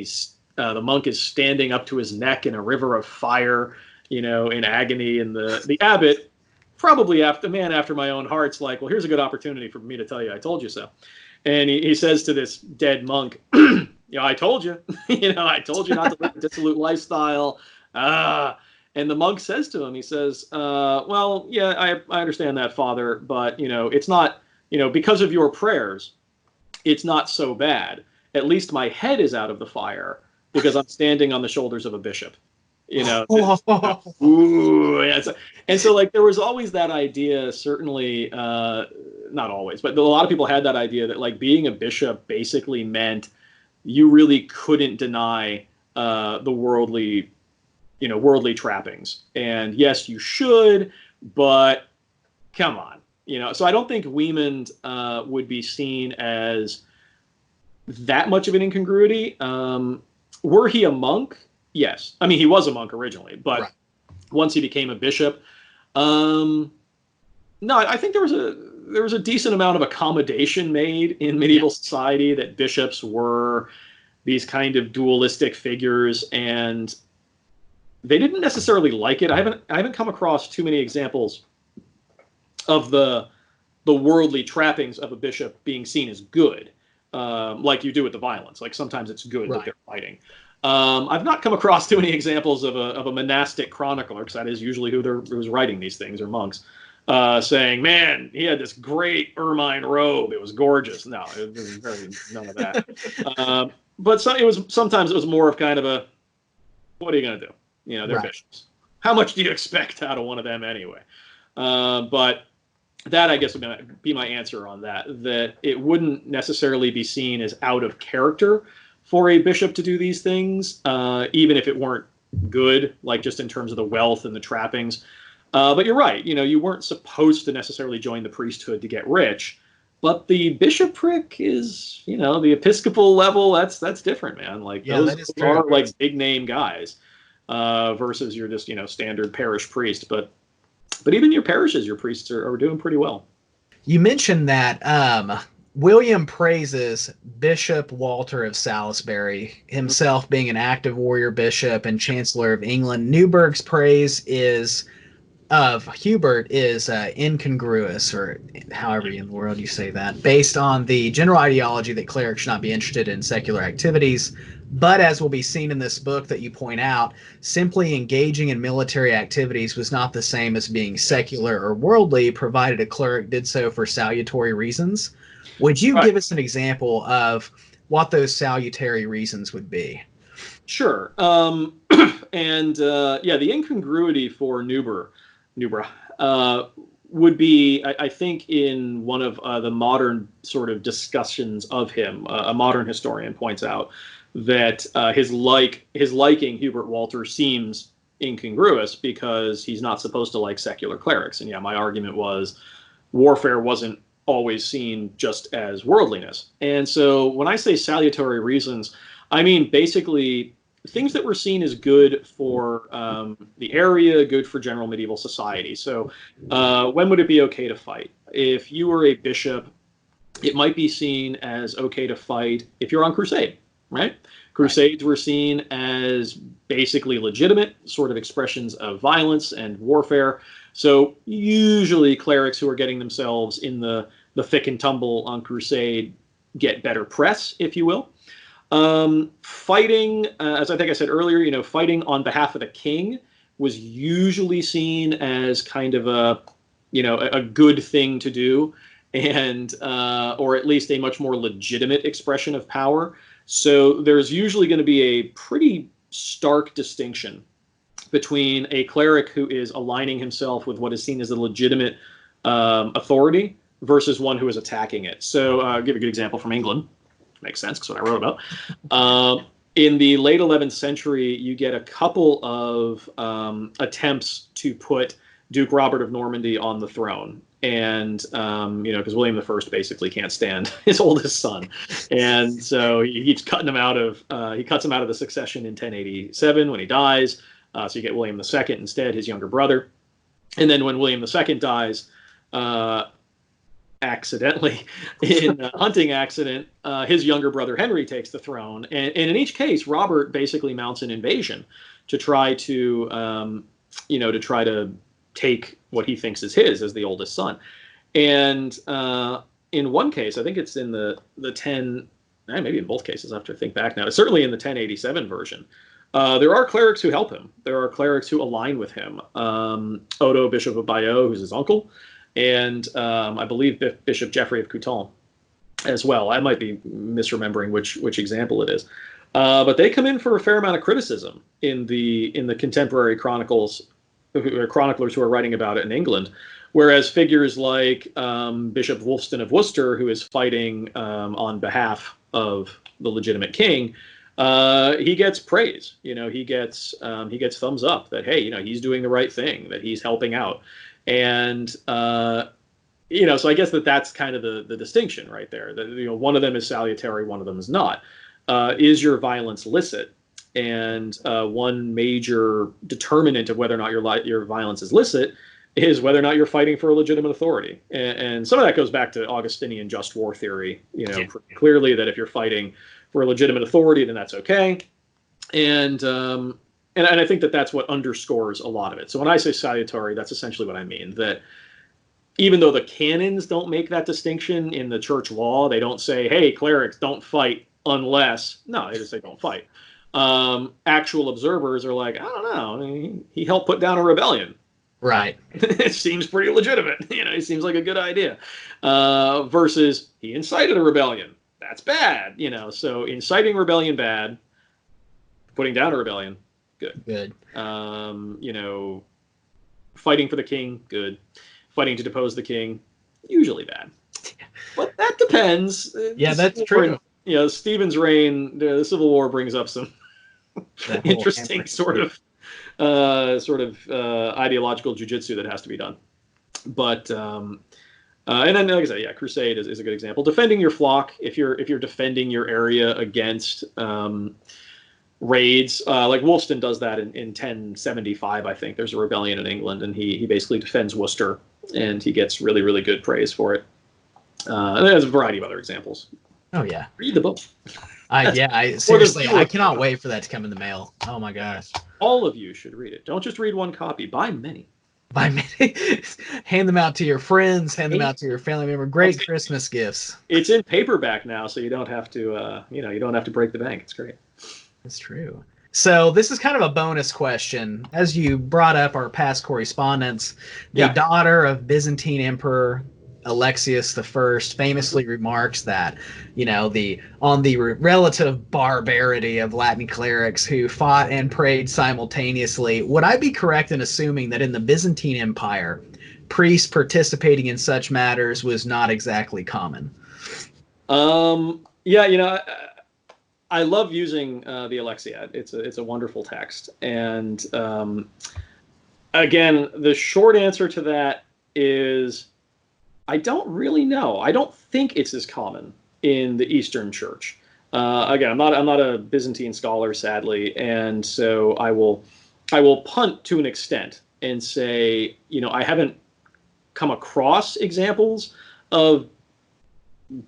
the monk is standing up to his neck in a river of fire, in agony, and the abbot, probably a man after my own heart's like, well, here's a good opportunity for me to tell you I told you so. And he says to this dead monk, I told you, I told you not to live a dissolute lifestyle. And the monk says to him, he says, well, yeah, I understand that, Father, but, it's not, because of your prayers, it's not so bad. At least my head is out of the fire because I'm standing on the shoulders of a bishop. Ooh, yeah. And so there was always that idea, certainly, not always, but a lot of people had that idea that being a bishop basically meant you really couldn't deny the worldly trappings. And yes, you should, but come on, so I don't think Weiman would be seen as that much of an incongruity. Were he a monk? Yes. I mean, he was a monk originally, but once he became a bishop, no, I think there was a decent amount of accommodation made in medieval society that bishops were these kind of dualistic figures, and they didn't necessarily like it. I haven't come across too many examples of the worldly trappings of a bishop being seen as good, like you do with the violence. Sometimes it's good that they're fighting. I've not come across too many examples of a monastic chronicler, because that is usually who's writing these things, or monks, saying, "Man, he had this great ermine robe; it was gorgeous." No, it was none of that. But sometimes it was more of kind of a, "What are you going to do? You know, they're bishops. How much do you expect out of one of them anyway?" But that, I guess, would be my answer on that. That it wouldn't necessarily be seen as out of character for a bishop to do these things, even if it weren't good, like just in terms of the wealth and the trappings. But you're right. You know, you weren't supposed to necessarily join the priesthood to get rich. But the bishopric is, you know, the episcopal level. That's different, man. Like those are like big name guys, versus your just, you know, standard parish priest. But even your parishes, your priests are doing pretty well. You mentioned that William praises Bishop Walter of Salisbury, himself being an active warrior bishop and Chancellor of England. Newburgh's praise of Hubert is incongruous, or however in the world you say that, based on the general ideology that clerics should not be interested in secular activities. But as will be seen in this book that you point out, simply engaging in military activities was not the same as being secular or worldly, provided a cleric did so for salutary reasons. Would you give us an example of what those salutary reasons would be? Sure. And the incongruity for Newbur would be, I think, in one of the modern sort of discussions of him. A modern historian points out that his liking Hubert Walter seems incongruous because he's not supposed to like secular clerics. And my argument was warfare wasn't always seen just as worldliness. And so when I say salutary reasons, I mean basically things that were seen as good for the area, good for general medieval society. So when would it be okay to fight? If you were a bishop, it might be seen as okay to fight if you're on crusade, right? Crusades were seen as basically legitimate sort of expressions of violence and warfare. So usually clerics who are getting themselves in the thick and tumble on crusade get better press, if you will. Fighting, as I think I said earlier, fighting on behalf of the king was usually seen as kind of a good thing to do, and or at least a much more legitimate expression of power. So there's usually going to be a pretty stark distinction between a cleric who is aligning himself with what is seen as a legitimate authority versus one who is attacking it. So I'll give a good example from England. Makes sense, because what I wrote about. In the late 11th century, you get a couple of attempts to put Duke Robert of Normandy on the throne. And, because William I basically can't stand his oldest son. And so he keeps cutting him out of, he cuts him out of the succession in 1087 when he dies. So you get William II instead, his younger brother. And then when William II dies, accidentally, in a hunting accident, his younger brother Henry takes the throne. And in each case, Robert basically mounts an invasion to try to, take what he thinks is his as the oldest son. And in one case, I think it's in the 10, maybe in both cases, I have to think back now. It's certainly in the 1087 version. There are clerics who help him. There are clerics who align with him. Odo, Bishop of Bayeux, who's his uncle, and I believe Bishop Geoffrey of Coutances as well. I might be misremembering which example it is. But they come in for a fair amount of criticism in the contemporary chronicles, chroniclers who are writing about it in England. Whereas figures like Bishop Wulfstan of Worcester, who is fighting on behalf of the legitimate king, he gets praise. He gets thumbs up that, hey, he's doing the right thing, that he's helping out. And, so I guess that's kind of the distinction right there. That, one of them is salutary, one of them is not. Is your violence licit? And one major determinant of whether or not your violence is licit is whether or not you're fighting for a legitimate authority. And some of that goes back to Augustinian just war theory, pretty clearly, that if you're fighting for a legitimate authority, then that's okay. And I think that's what underscores a lot of it. So when I say salutary, that's essentially what I mean. That even though the canons don't make that distinction in the church law, they don't say, hey, clerics, don't fight unless. No, they just say don't fight. Actual observers are like, I don't know, I mean, he helped put down a rebellion. Right. It seems pretty legitimate. It seems like a good idea. Versus he incited a rebellion. That's bad. So inciting rebellion, bad. Putting down a rebellion, good. Good. Fighting for the king, good. Fighting to depose the king, usually bad. But that depends. Yeah, that's true. Stephen's reign, the Civil War brings up some interesting sort of ideological jujitsu that has to be done. But and then, like I said, crusade is a good example. Defending your flock, if you're defending your area against raids, like Wolston does that in 1075, I think. There's a rebellion in England, and he basically defends Worcester, and he gets really, really good praise for it. And there's a variety of other examples. Oh yeah, read the book. Seriously, I cannot wait for that to come in the mail. Oh my gosh. All of you should read it. Don't just read one copy. Buy many. Hand them out to your friends. Hand them out to your family member. Great Christmas gifts. It's in paperback now, so you don't have to. You don't have to break the bank. It's great. That's true. So this is kind of a bonus question. As you brought up our past correspondence, the daughter of Byzantine Emperor Alexius I famously remarks that, on the relative barbarity of Latin clerics who fought and prayed simultaneously. Would I be correct in assuming that in the Byzantine Empire, priests participating in such matters was not exactly common? I love using the Alexiad. It's a wonderful text. And again, the short answer to that is I don't really know. I don't think it's as common in the Eastern Church. Again, I'm not a Byzantine scholar, sadly, and so I will punt to an extent and say, I haven't come across examples of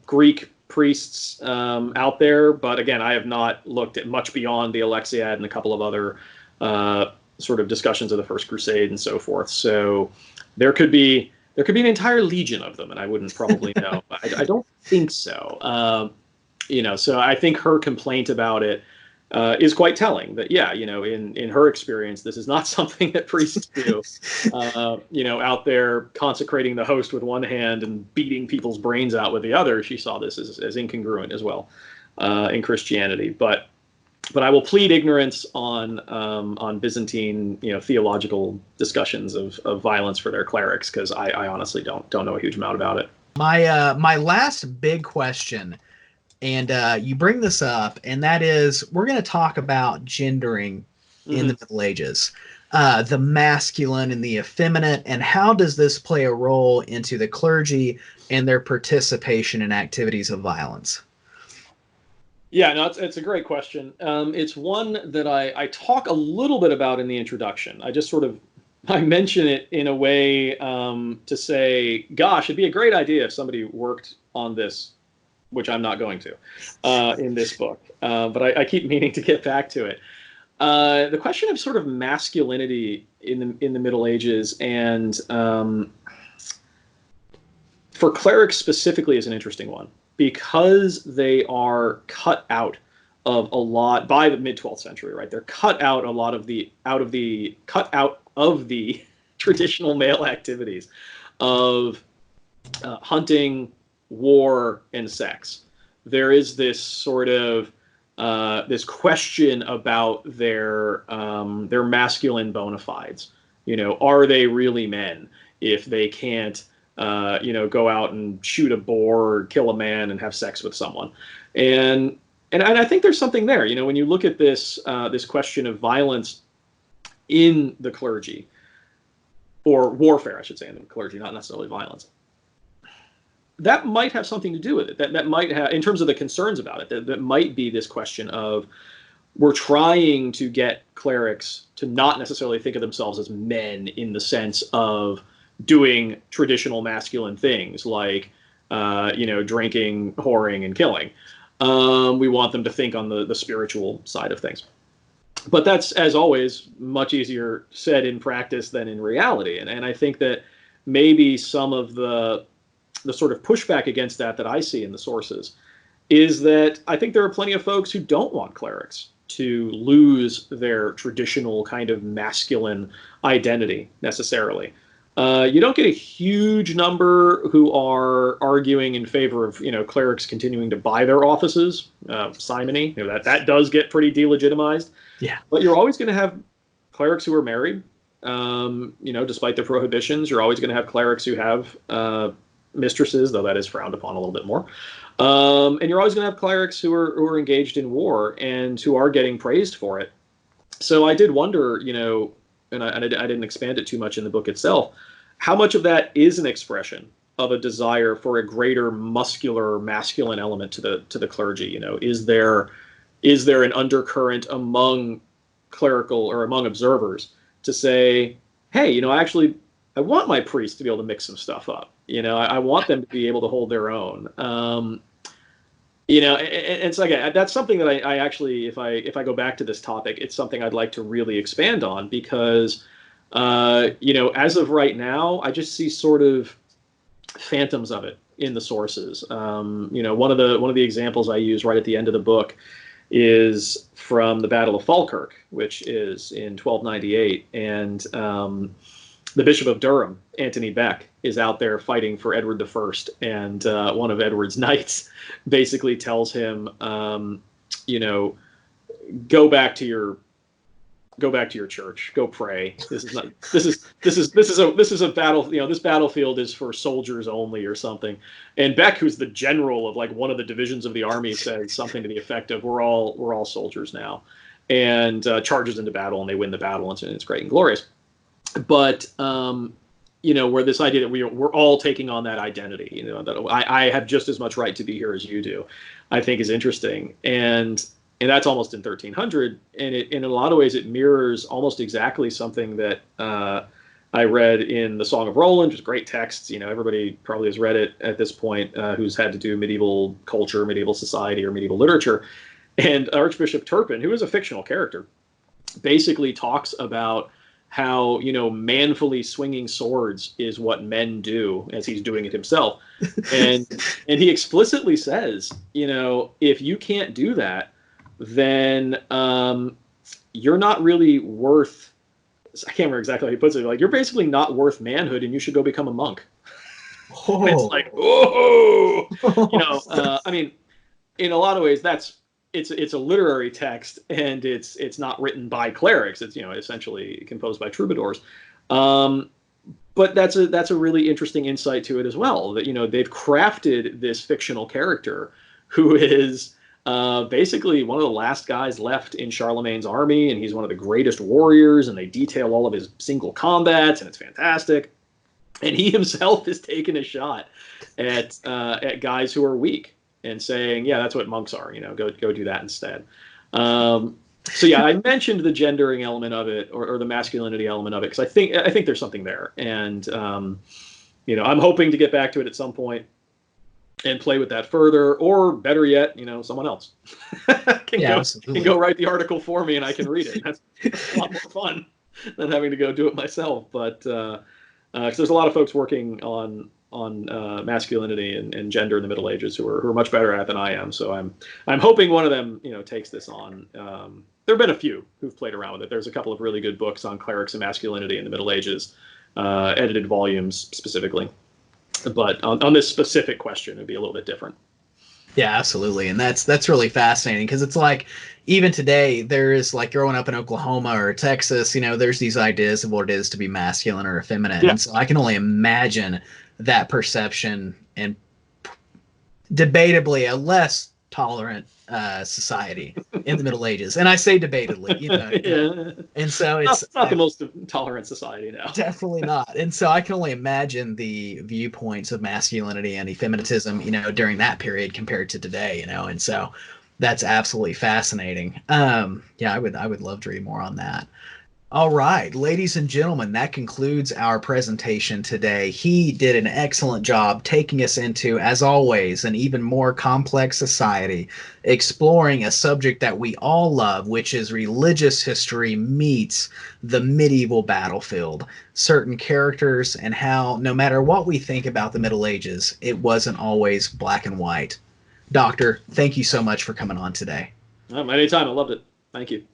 Greek priests out there, but again, I have not looked at much beyond the Alexiad and a couple of other sort of discussions of the First Crusade and so forth. So there could be an entire legion of them, and I wouldn't probably know. I don't think so. So I think her complaint about it is quite telling. That in her experience, this is not something that priests do. Out there consecrating the host with one hand and beating people's brains out with the other. She saw this as incongruent as well in Christianity. But I will plead ignorance on Byzantine theological discussions of violence for their clerics, because I honestly don't know a huge amount about it. My last big question, and you bring this up, and that is we're going to talk about gendering in the Middle Ages, the masculine and the effeminate, and how does this play a role into the clergy and their participation in activities of violence? Yeah, no, it's a great question. It's one that I talk a little bit about in the introduction. I mention it in a way to say, gosh, it'd be a great idea if somebody worked on this, which I'm not going to, in this book. But I keep meaning to get back to it. The question of sort of masculinity in the Middle Ages and for clerics specifically is an interesting one, because they are cut out of a lot by the mid 12th century, right? They're cut out a lot of the traditional male activities of hunting, war, and sex. There is this sort of this question about their masculine bona fides. Are they really men if they can't go out and shoot a boar or kill a man and have sex with someone? And I think there's something there. When you look at this question of violence in the clergy, or warfare, I should say, in the clergy, not necessarily violence, that might have something to do with it. That might have, in terms of the concerns about it, that might be this question of, we're trying to get clerics to not necessarily think of themselves as men in the sense of doing traditional masculine things like, drinking, whoring, and killing. We want them to think on the spiritual side of things. But that's, as always, much easier said in practice than in reality. And I think that maybe some of the sort of pushback against that I see in the sources is that I think there are plenty of folks who don't want clerics to lose their traditional kind of masculine identity necessarily. You don't get a huge number who are arguing in favor of, clerics continuing to buy their offices, simony. That does get pretty delegitimized. Yeah. But you're always going to have clerics who are married. Despite the prohibitions, you're always going to have clerics who have mistresses, though that is frowned upon a little bit more. And you're always going to have clerics who are engaged in war and who are getting praised for it. So I did wonder, and I didn't expand it too much in the book itself, how much of that is an expression of a desire for a greater muscular, masculine element to the clergy? Is there an undercurrent among clerical or among observers to say, hey, I want my priests to be able to mix some stuff up. I want them to be able to hold their own. And so again, that's something that I actually, if I go back to this topic, it's something I'd like to really expand on because, as of right now, I just see sort of phantoms of it in the sources. One of the examples I use right at the end of the book is from the Battle of Falkirk, which is in 1298, and the Bishop of Durham, Anthony Beck, is out there fighting for Edward I, and one of Edward's knights basically tells him, go back to your church, go pray. This is a battle. This battlefield is for soldiers only, or something. And Beck, who's the general of like one of the divisions of the army, says something to the effect of, "We're all soldiers now," and charges into battle, and they win the battle, and it's great and glorious. But where this idea that we're all taking on that identity, that I have just as much right to be here as you do, I think is interesting. And that's almost in 1300, and in a lot of ways it mirrors almost exactly something that I read in the Song of Roland, which is great texts. Everybody probably has read it at this point, who's had to do medieval culture, medieval society, or medieval literature. And Archbishop Turpin, who is a fictional character, basically talks about how manfully swinging swords is what men do, as he's doing it himself, and he explicitly says, if you can't do that, then you're not really worth. I can't remember exactly how he puts it. Like, you're basically not worth manhood, and you should go become a monk. Oh. It's like, whoa, I mean, in a lot of ways, it's a literary text, and it's not written by clerics. It's essentially composed by troubadours. But that's a really interesting insight to it as well. That they've crafted this fictional character who is basically one of the last guys left in Charlemagne's army, and he's one of the greatest warriors, and they detail all of his single combats, and it's fantastic. And he himself is taking a shot at guys who are weak and saying, yeah, that's what monks are, go do that instead. So yeah, I mentioned the gendering element of it, or the masculinity element of it, because I think there's something there. And I'm hoping to get back to it at some point and play with that further, or better yet, someone else can go write the article for me and I can read it. That's a lot more fun than having to go do it myself. But because there's a lot of folks working on masculinity and gender in the Middle Ages who are much better at it than I am. So I'm hoping one of them takes this on. There have been a few who've played around with it. There's a couple of really good books on clerics and masculinity in the Middle Ages, edited volumes specifically. But on this specific question, it'd be a little bit different. Yeah, absolutely. And that's really fascinating, because it's like, even today, there is, like, growing up in Oklahoma or Texas, there's these ideas of what it is to be masculine or effeminate. Yeah. And so I can only imagine that perception, and debatably a less tolerant society in the Middle Ages. And I say debatably, Yeah. And so it's not the most tolerant society now. Definitely not. And so I can only imagine the viewpoints of masculinity and effeminism, during that period compared to today, and so that's absolutely fascinating. Yeah, I would love to read more on that. All right, ladies and gentlemen, that concludes our presentation today. He did an excellent job taking us into, as always, an even more complex society, exploring a subject that we all love, which is religious history meets the medieval battlefield, certain characters, and how, no matter what we think about the Middle Ages, it wasn't always black and white. Doctor, thank you so much for coming on today. Anytime. I loved it. Thank you.